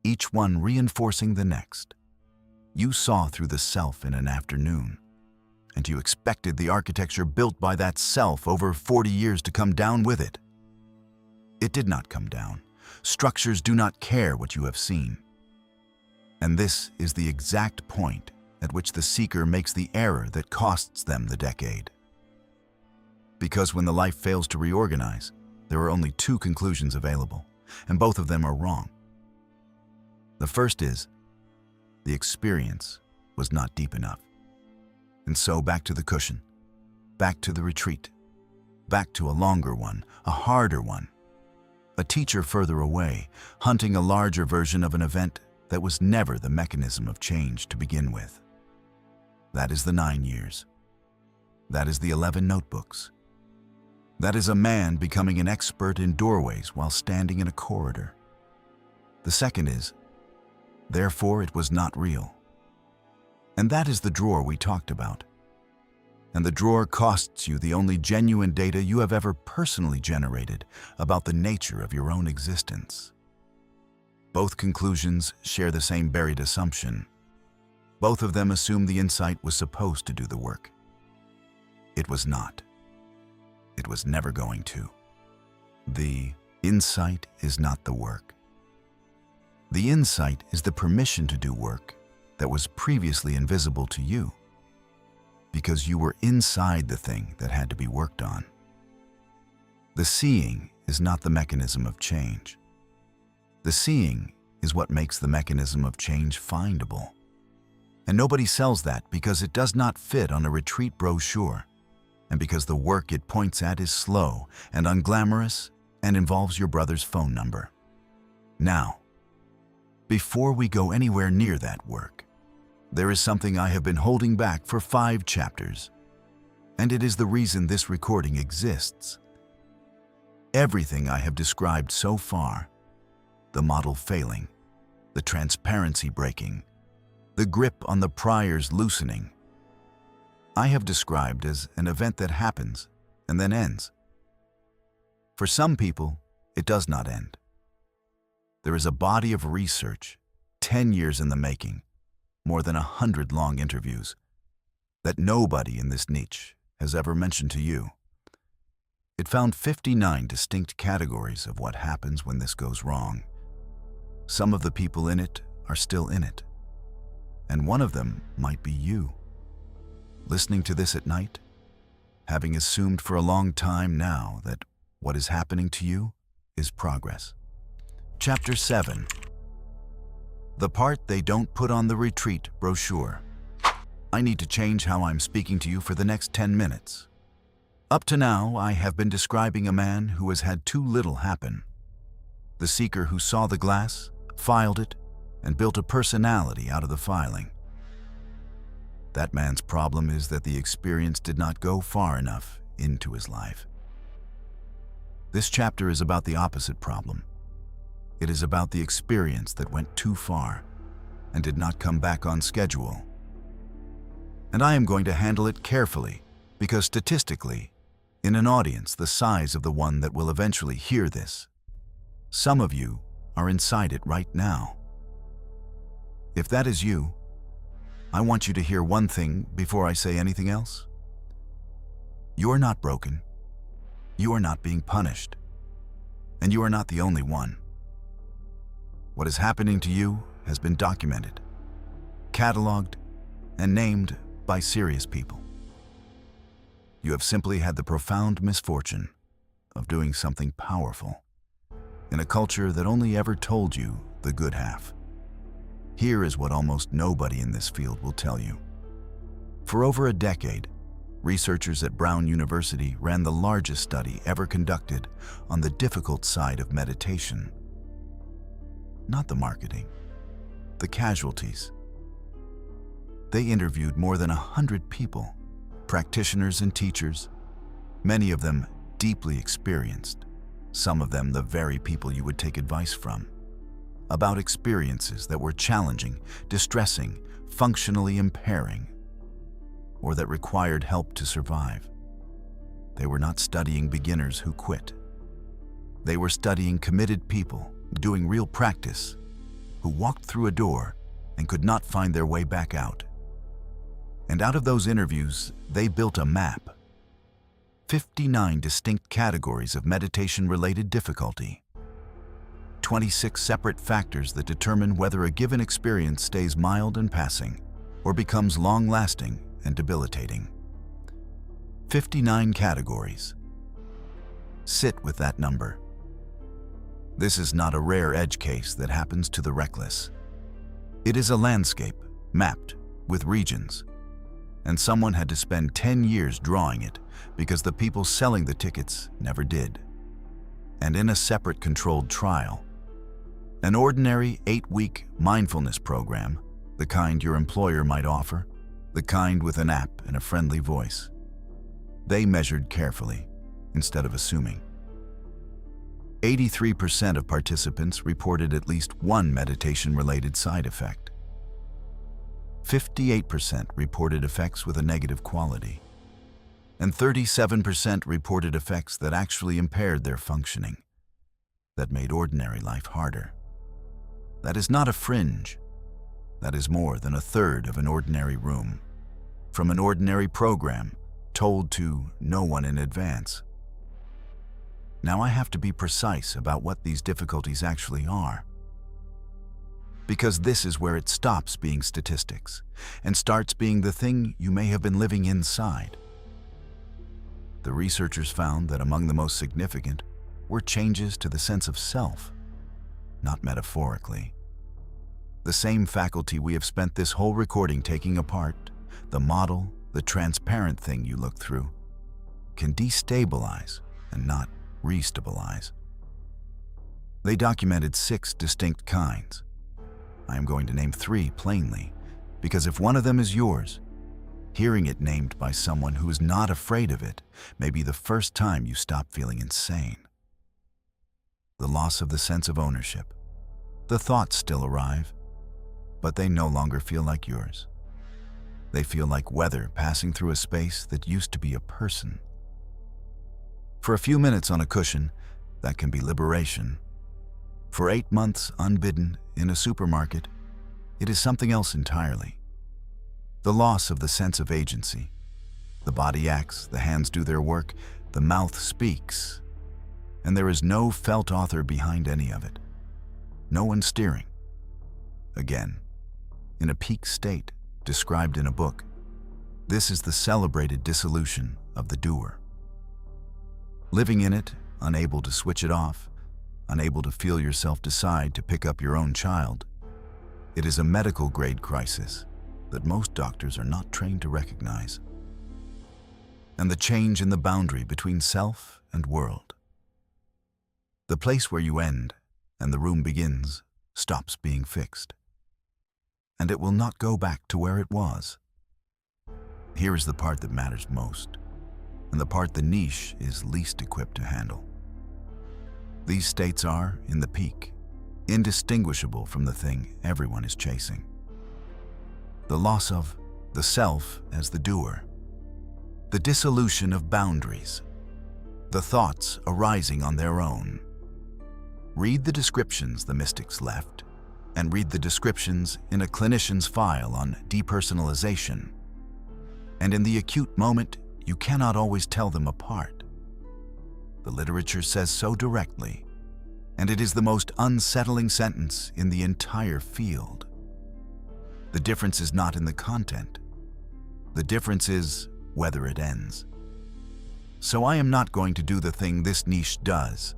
each one reinforcing the next. You saw through the self in an afternoon, and you expected the architecture built by that self over 40 years to come down with it. It did not come down. Structures do not care what you have seen. And this is the exact point at which the seeker makes the error that costs them the decade. Because when the life fails to reorganize, there are only 2 conclusions available, and both of them are wrong. The first is, the experience was not deep enough. And so back to the cushion, back to the retreat, back to a longer one, a harder one. A teacher further away, hunting a larger version of an event that was never the mechanism of change to begin with. That is the 9 years. That is the 11 notebooks. That is a man becoming an expert in doorways while standing in a corridor. The second is, therefore it was not real. And that is the drawer we talked about. And the drawer costs you the only genuine data you have ever personally generated about the nature of your own existence. Both conclusions share the same buried assumption. Both of them assume the insight was supposed to do the work. It was not. It was never going to. The insight is not the work. The insight is the permission to do work that was previously invisible to you, because you were inside the thing that had to be worked on. The seeing is not the mechanism of change. The seeing is what makes the mechanism of change findable. And nobody sells that because it does not fit on a retreat brochure, and because the work it points at is slow and unglamorous and involves your brother's phone number. Now, before we go anywhere near that work, there is something I have been holding back for 5 chapters, and it is the reason this recording exists. Everything I have described so far, the model failing, the transparency breaking, the grip on the priors loosening, I have described as an event that happens and then ends. For some people, it does not end. There is a body of research, 10 years in the making, more than 100 long interviews, that nobody in this niche has ever mentioned to you. It found 59 distinct categories of what happens when this goes wrong. Some of the people in it are still in it, and one of them might be you. Listening to this at night, having assumed for a long time now that what is happening to you is progress. Chapter 7. The part they don't put on the retreat brochure. I need to change how I'm speaking to you for the next 10 minutes. Up to now, I have been describing a man who has had too little happen. The seeker who saw the glass, filed it, and built a personality out of the filing. That man's problem is that the experience did not go far enough into his life. This chapter is about the opposite problem. It is about the experience that went too far and did not come back on schedule. And I am going to handle it carefully because statistically, in an audience the size of the one that will eventually hear this, some of you are inside it right now. If that is you, I want you to hear one thing before I say anything else. You are not broken. You are not being punished. And you are not the only one. What is happening to you has been documented, cataloged, and named by serious people. You have simply had the profound misfortune of doing something powerful in a culture that only ever told you the good half. Here is what almost nobody in this field will tell you. For over a decade, researchers at Brown University ran the largest study ever conducted on the difficult side of meditation. Not the marketing, the casualties. They interviewed more than 100 people, practitioners and teachers, many of them deeply experienced, some of them the very people you would take advice from, about experiences that were challenging, distressing, functionally impairing, or that required help to survive. They were not studying beginners who quit. They were studying committed people doing real practice, who walked through a door and could not find their way back out. And out of those interviews, they built a map. 59 distinct categories of meditation-related difficulty. 26 separate factors that determine whether a given experience stays mild and passing or becomes long-lasting and debilitating. 59 categories. Sit with that number. This is not a rare edge case that happens to the reckless. It is a landscape mapped with regions, and someone had to spend 10 years drawing it because the people selling the tickets never did. And in a separate controlled trial, an ordinary 8-week mindfulness program, the kind your employer might offer, the kind with an app and a friendly voice, they measured carefully instead of assuming. 83% of participants reported at least one meditation-related side effect. 58% reported effects with a negative quality, and 37% reported effects that actually impaired their functioning, that made ordinary life harder. That is not a fringe. That is more than a third of an ordinary room, from an ordinary program told to no one in advance. Now I have to be precise about what these difficulties actually are, because this is where it stops being statistics and starts being the thing you may have been living inside. The researchers found that among the most significant were changes to the sense of self, not metaphorically. The same faculty we have spent this whole recording taking apart, the model, the transparent thing you look through, can destabilize and not restabilize. They documented 6 distinct kinds. I am going to name 3 plainly, because if one of them is yours, hearing it named by someone who is not afraid of it may be the first time you stop feeling insane. The loss of the sense of ownership. The thoughts still arrive, but they no longer feel like yours. They feel like weather passing through a space that used to be a person. For a few minutes on a cushion, that can be liberation. For 8 months unbidden in a supermarket, it is something else entirely. The loss of the sense of agency. The body acts, the hands do their work, the mouth speaks, and there is no felt author behind any of it. No one steering. Again, in a peak state described in a book, this is the celebrated dissolution of the doer. Living in it, unable to switch it off, unable to feel yourself decide to pick up your own child, it is a medical-grade crisis that most doctors are not trained to recognize. And the change in the boundary between self and world. The place where you end and the room begins stops being fixed. And it will not go back to where it was. Here is the part that matters most, and the part the niche is least equipped to handle. These states are, in the peak, indistinguishable from the thing everyone is chasing. The loss of the self as the doer, the dissolution of boundaries, the thoughts arising on their own. Read the descriptions the mystics left, and read the descriptions in a clinician's file on depersonalization. And in the acute moment, you cannot always tell them apart. The literature says so directly, and it is the most unsettling sentence in the entire field. The difference is not in the content. The difference is whether it ends. So I am not going to do the thing this niche does.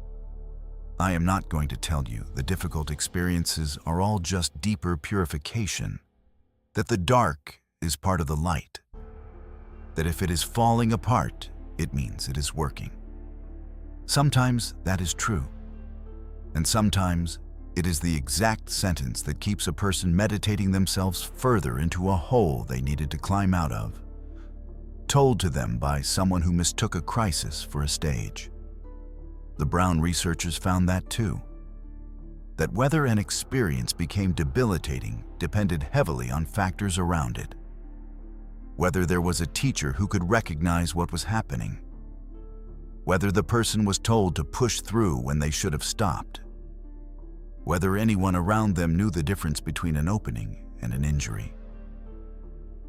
I am not going to tell you the difficult experiences are all just deeper purification, that the dark is part of the light, that if it is falling apart, it means it is working. Sometimes that is true, and sometimes it is the exact sentence that keeps a person meditating themselves further into a hole they needed to climb out of, told to them by someone who mistook a crisis for a stage. The Brown researchers found that too, that whether an experience became debilitating depended heavily on factors around it. Whether there was a teacher who could recognize what was happening, whether the person was told to push through when they should have stopped, whether anyone around them knew the difference between an opening and an injury.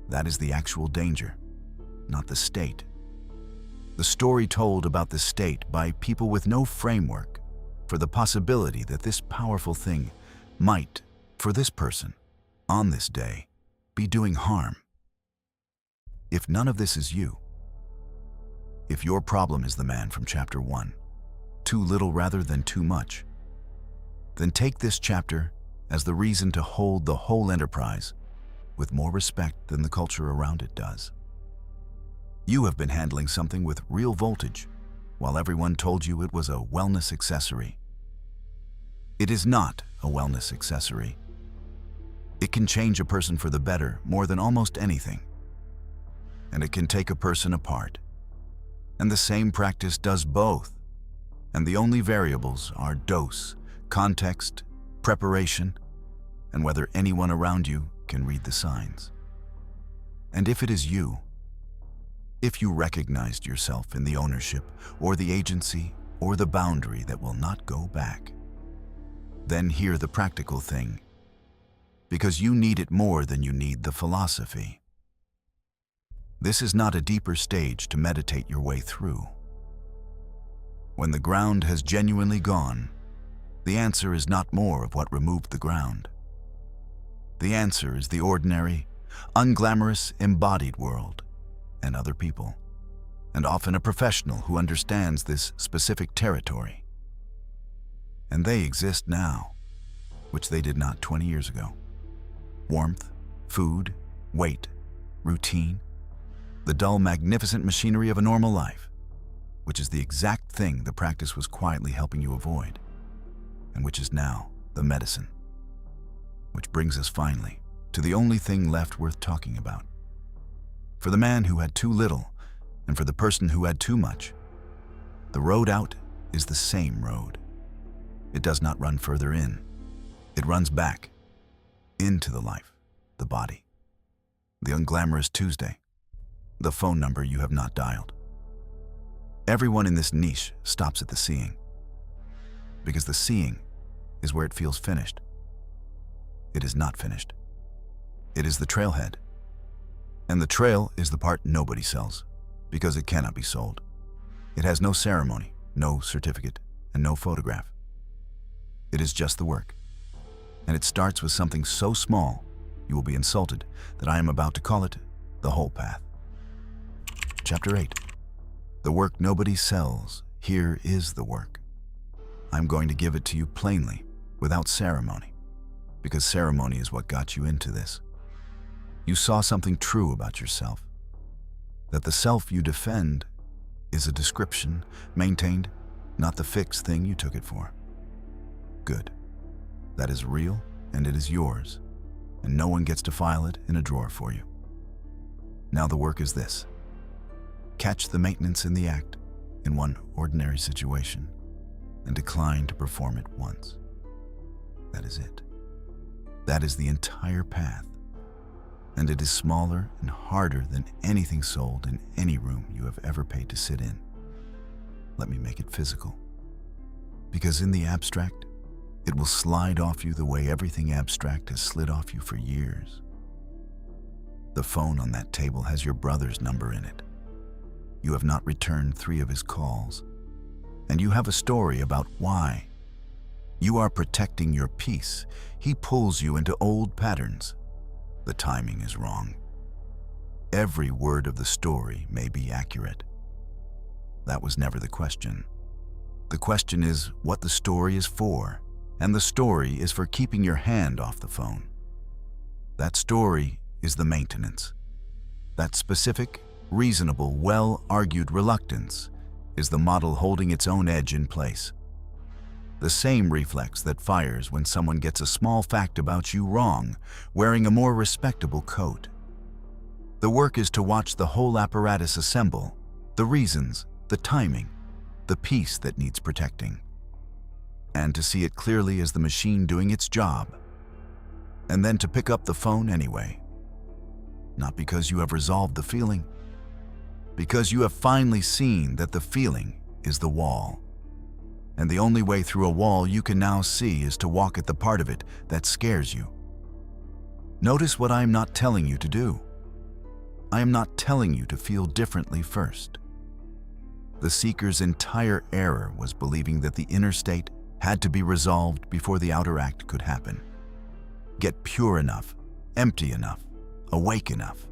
That is the actual danger, not the state. The story told about the state by people with no framework for the possibility that this powerful thing might, for this person, on this day, be doing harm. If none of this is you, if your problem is the man from chapter 1, too little rather than too much, then take this chapter as the reason to hold the whole enterprise with more respect than the culture around it does. You have been handling something with real voltage, while everyone told you it was a wellness accessory. It is not a wellness accessory. It can change a person for the better more than almost anything. And it can take a person apart. And the same practice does both. And the only variables are dose, context, preparation, and whether anyone around you can read the signs. And if it is you, if you recognized yourself in the ownership or the agency or the boundary that will not go back, then hear the practical thing, because you need it more than you need the philosophy. This is not a deeper stage to meditate your way through. When the ground has genuinely gone, the answer is not more of what removed the ground. The answer is the ordinary, unglamorous, embodied world and other people, and often a professional who understands this specific territory. And they exist now, which they did not 20 years ago. Warmth, food, weight, routine, the dull, magnificent machinery of a normal life, which is the exact thing the practice was quietly helping you avoid, and which is now the medicine. Which brings us finally to the only thing left worth talking about. For the man who had too little, and for the person who had too much, the road out is the same road. It does not run further in. It runs back, into the life, the body, the unglamorous Tuesday, the phone number you have not dialed. Everyone in this niche stops at the seeing, because the seeing is where it feels finished. It is not finished. It is the trailhead. And the trail is the part nobody sells, because it cannot be sold. It has no ceremony, no certificate, and no photograph. It is just the work. And it starts with something so small, you will be insulted that I am about to call it the whole path. Chapter 8. The work nobody sells. Here is the work. I'm going to give it to you plainly, without ceremony, because ceremony is what got you into this. You saw something true about yourself, that the self you defend is a description maintained, not the fixed thing you took it for. Good. That is real, and it is yours, and no one gets to file it in a drawer for you. Now the work is this. Catch the maintenance in the act in one ordinary situation, and decline to perform it once. That is it. That is the entire path. And it is smaller and harder than anything sold in any room you have ever paid to sit in. Let me make it physical. Because in the abstract, it will slide off you the way everything abstract has slid off you for years. The phone on that table has your brother's number in it. You have not returned 3 of his calls, and you have a story about why. You are protecting your peace. He pulls you into old patterns. The timing is wrong. Every word of the story may be accurate. That was never the question. The question is what the story is for, and the story is for keeping your hand off the phone. That story is the maintenance. That specific, reasonable, well-argued reluctance is the model holding its own edge in place. The same reflex that fires when someone gets a small fact about you wrong, wearing a more respectable coat. The work is to watch the whole apparatus assemble, the reasons, the timing, the piece that needs protecting, and to see it clearly as the machine doing its job, and then to pick up the phone anyway. Not because you have resolved the feeling, because you have finally seen that the feeling is the wall. And the only way through a wall you can now see is to walk at the part of it that scares you. Notice what I am not telling you to do. I am not telling you to feel differently first. The seeker's entire error was believing that the inner state had to be resolved before the outer act could happen. Get pure enough, empty enough, awake enough,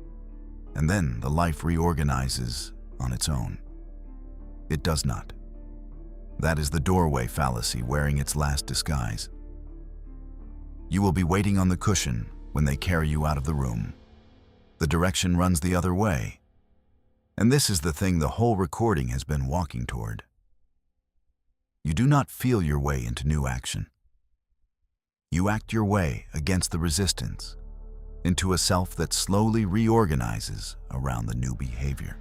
and then the life reorganizes on its own. It does not. That is the doorway fallacy wearing its last disguise. You will be waiting on the cushion when they carry you out of the room. The direction runs the other way. And this is the thing the whole recording has been walking toward. You do not feel your way into new action. You act your way against the resistance, into a self that slowly reorganizes around the new behavior.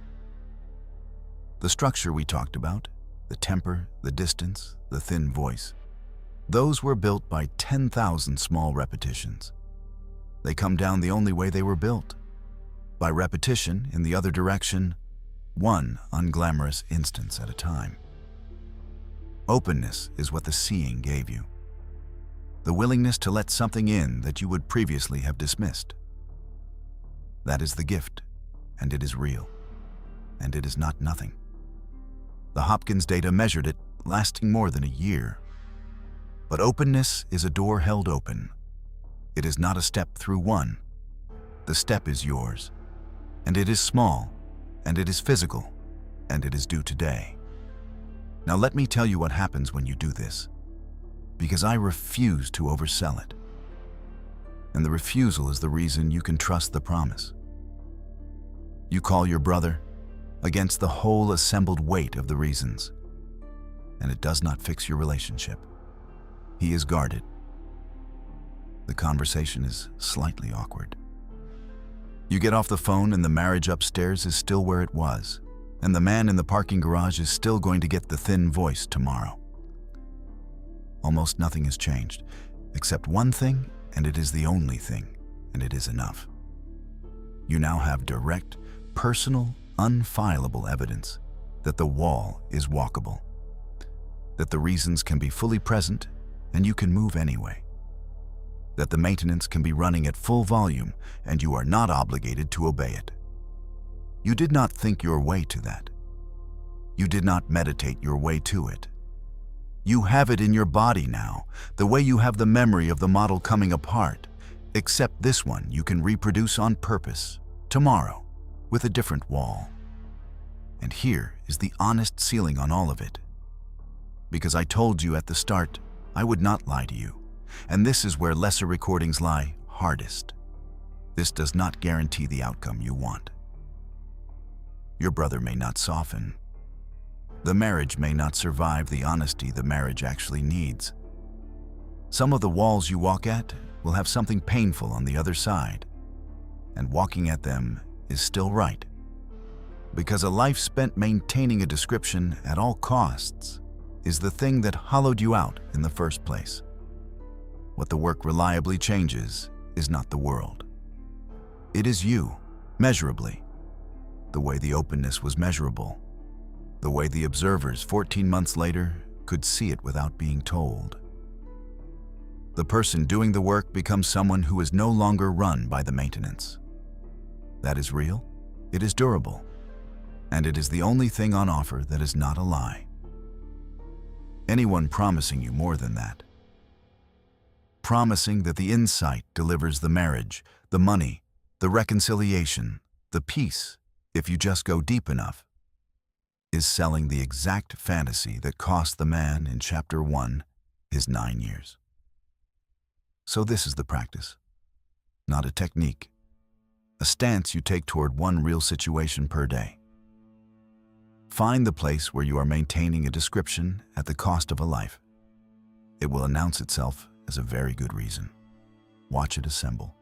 The structure we talked about, the temper, the distance, the thin voice, those were built by 10,000 small repetitions. They come down the only way they were built, by repetition in the other direction, one unglamorous instance at a time. Openness is what the seeing gave you. The willingness to let something in that you would previously have dismissed. That is the gift, and it is real, and it is not nothing. The Hopkins data measured it, lasting more than a year. But openness is a door held open. It is not a step through one. The step is yours, and it is small, and it is physical, and it is due today. Now let me tell you what happens when you do this, because I refuse to oversell it. And the refusal is the reason you can trust the promise. You call your brother against the whole assembled weight of the reasons, and it does not fix your relationship. He is guarded. The conversation is slightly awkward. You get off the phone and the marriage upstairs is still where it was, and the man in the parking garage is still going to get the thin voice tomorrow. Almost nothing has changed, except one thing, and it is the only thing, and it is enough. You now have direct, personal, unfileable evidence that the wall is walkable, that the reasons can be fully present and you can move anyway, that the maintenance can be running at full volume and you are not obligated to obey it. You did not think your way to that. You did not meditate your way to it. You have it in your body now, the way you have the memory of the model coming apart, except this one you can reproduce on purpose, tomorrow, with a different wall. And here is the honest ceiling on all of it. Because I told you at the start, I would not lie to you. And this is where lesser recordings lie hardest. This does not guarantee the outcome you want. Your brother may not soften. The marriage may not survive the honesty the marriage actually needs. Some of the walls you walk at will have something painful on the other side, and walking at them is still right. Because a life spent maintaining a description at all costs is the thing that hollowed you out in the first place. What the work reliably changes is not the world. It is you, measurably. The way the openness was measurable. The way the observers 14 months later could see it without being told. The person doing the work becomes someone who is no longer run by the maintenance. That is real, it is durable, and it is the only thing on offer that is not a lie. Anyone promising you more than that, promising that the insight delivers the marriage, the money, the reconciliation, the peace, if you just go deep enough, is selling the exact fantasy that cost the man in chapter 1 his 9 years. So this is the practice, not a technique, a stance you take toward one real situation per day. Find the place where you are maintaining a description at the cost of a life. It will announce itself as a very good reason. Watch it assemble.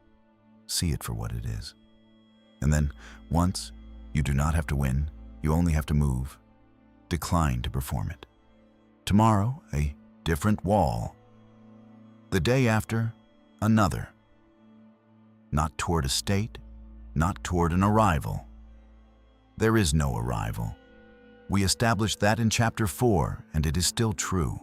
See it for what it is. And then, once, you do not have to win, you only have to move. Decline to perform it. Tomorrow, a different wall. The day after, another. Not toward a state, not toward an arrival. There is no arrival. We established that in chapter 4, and it is still true.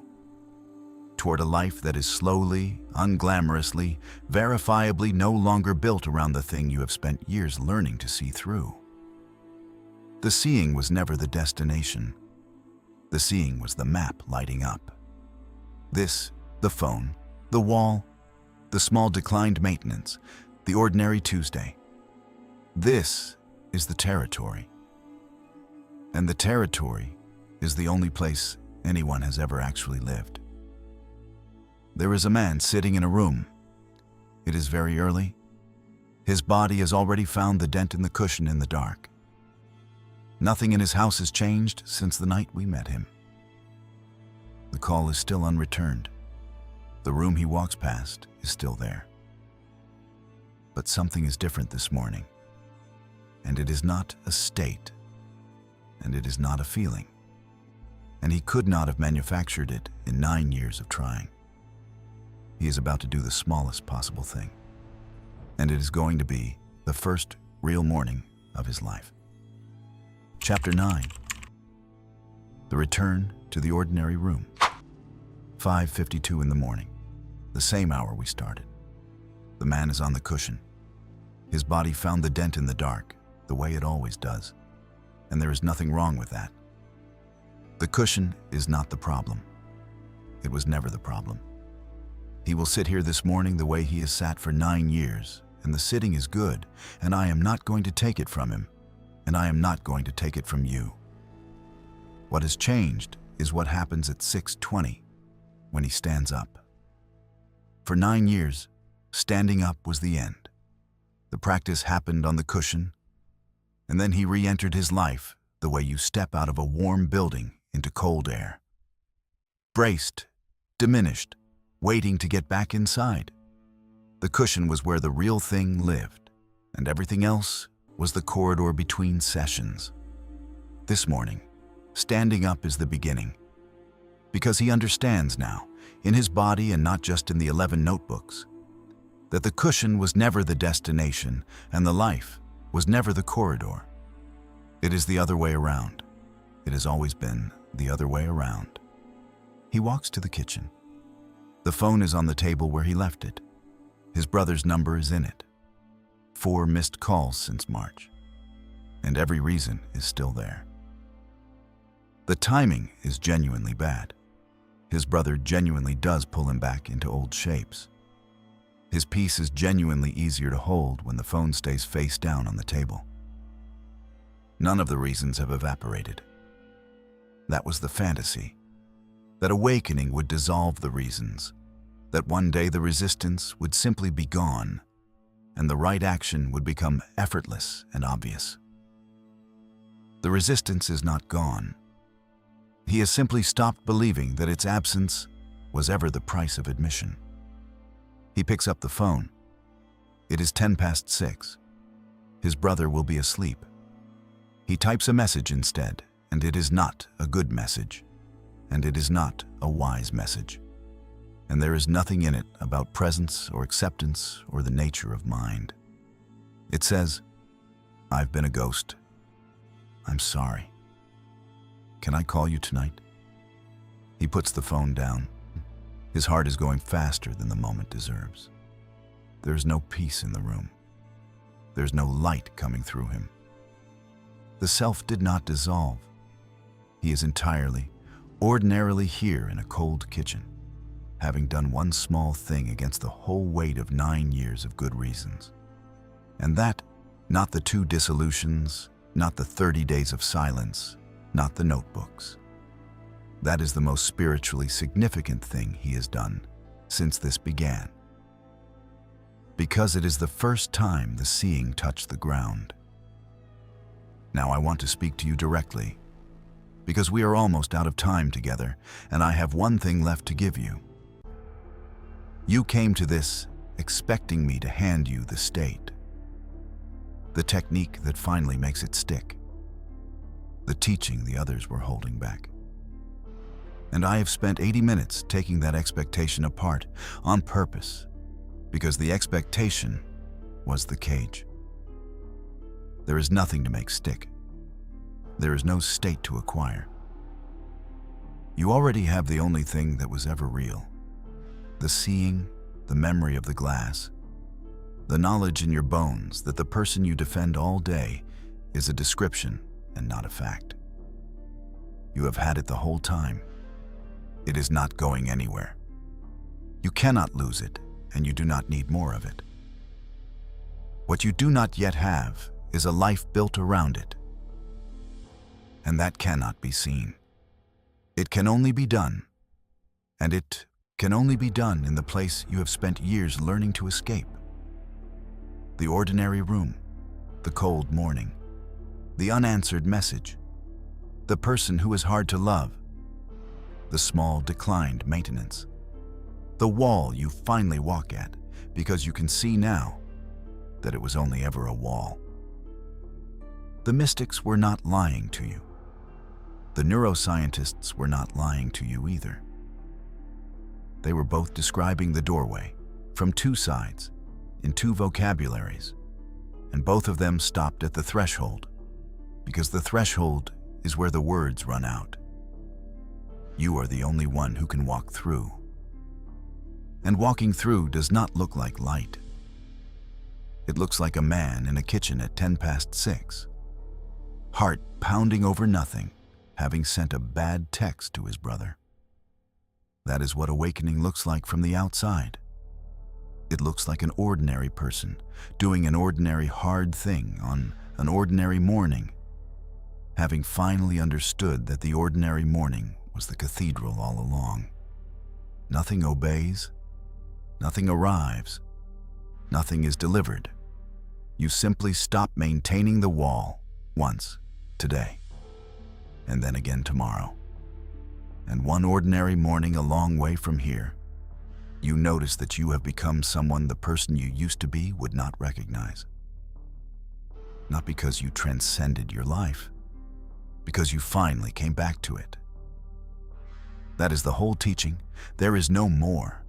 Toward a life that is slowly, unglamorously, verifiably no longer built around the thing you have spent years learning to see through. The seeing was never the destination. The seeing was the map lighting up. This, the phone, the wall, the small declined maintenance, the ordinary Tuesday. This is the territory. And the territory is the only place anyone has ever actually lived. There is a man sitting in a room. It is very early. His body has already found the dent in the cushion in the dark. Nothing in his house has changed since the night we met him. The call is still unreturned. The room he walks past is still there. But something is different this morning. And it is not a state. And it is not a feeling. And he could not have manufactured it in 9 years of trying. He is about to do the smallest possible thing. And it is going to be the first real morning of his life. Chapter 9. The return to the ordinary room. 5:52 in the morning, the same hour we started. The man is on the cushion. His body found the dent in the dark, the way it always does. And there is nothing wrong with that. The cushion is not the problem. It was never the problem. He will sit here this morning the way he has sat for 9 years, and the sitting is good, and I am not going to take it from him, and I am not going to take it from you. What has changed is what happens at 6:20, when he stands up. For 9 years, standing up was the end. The practice happened on the cushion, and then he re-entered his life the way you step out of a warm building into cold air. Braced, diminished, waiting to get back inside. The cushion was where the real thing lived, and everything else was the corridor between sessions. This morning, standing up is the beginning, because he understands now, in his body and not just in the 11 notebooks, that the cushion was never the destination and the life was never the corridor. It is the other way around. It has always been the other way around. He walks to the kitchen. The phone is on the table where he left it. His brother's number is in it. 4 missed calls since March. And every reason is still there. The timing is genuinely bad. His brother genuinely does pull him back into old shapes. His peace is genuinely easier to hold when the phone stays face down on the table. None of the reasons have evaporated. That was the fantasy. That awakening would dissolve the reasons. That one day the resistance would simply be gone, and the right action would become effortless and obvious. The resistance is not gone. He has simply stopped believing that its absence was ever the price of admission. He picks up the phone. It is 6:10. His brother will be asleep. He types a message instead, and it is not a good message, and it is not a wise message. and there is nothing in it about presence or acceptance or the nature of mind. It says, "I've been a ghost. I'm sorry. Can I call you tonight?" He puts the phone down. His heart is going faster than the moment deserves. There's no peace in the room. There's no light coming through him. The self did not dissolve. He is entirely, ordinarily here in a cold kitchen, having done one small thing against the whole weight of 9 years of good reasons. And that, not the 2 dissolutions, not the 30 days of silence, not the notebooks. That is the most spiritually significant thing he has done since this began. Because it is the first time the seeing touched the ground. Now I want to speak to you directly, because we are almost out of time together, and I have one thing left to give you. You came to this expecting me to hand you the state, the technique that finally makes it stick, the teaching the others were holding back. And I have spent 80 minutes taking that expectation apart on purpose, because the expectation was the cage. There is nothing to make stick. There is no state to acquire. You already have the only thing that was ever real: the seeing, the memory of the glass, the knowledge in your bones that the person you defend all day is a description and not a fact. You have had it the whole time. It is not going anywhere. You cannot lose it, and you do not need more of it. What you do not yet have is a life built around it, and that cannot be seen. It can only be done, and it can only be done in the place you have spent years learning to escape. The ordinary room, the cold morning, the unanswered message, the person who is hard to love, the small declined maintenance, the wall you finally walk at because you can see now that it was only ever a wall. The mystics were not lying to you. The neuroscientists were not lying to you either. They were both describing the doorway from 2 sides in 2 vocabularies, and both of them stopped at the threshold, because the threshold is where the words run out. You are the only one who can walk through. And walking through does not look like light. It looks like a man in a kitchen at 6:10, heart pounding over nothing, having sent a bad text to his brother. That is what awakening looks like from the outside. It looks like an ordinary person doing an ordinary hard thing on an ordinary morning, having finally understood that the ordinary morning was the cathedral all along. Nothing obeys, nothing arrives, nothing is delivered. You simply stop maintaining the wall once today, and then again tomorrow. And one ordinary morning a long way from here, you notice that you have become someone the person you used to be would not recognize. Not because you transcended your life, because you finally came back to it. That is the whole teaching. There is no more.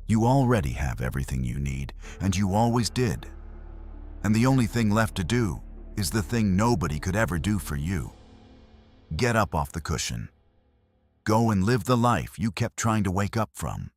You already have everything you need, and you always did. And the only thing left to do is the thing nobody could ever do for you. Get up off the cushion. Go and live the life you kept trying to wake up from.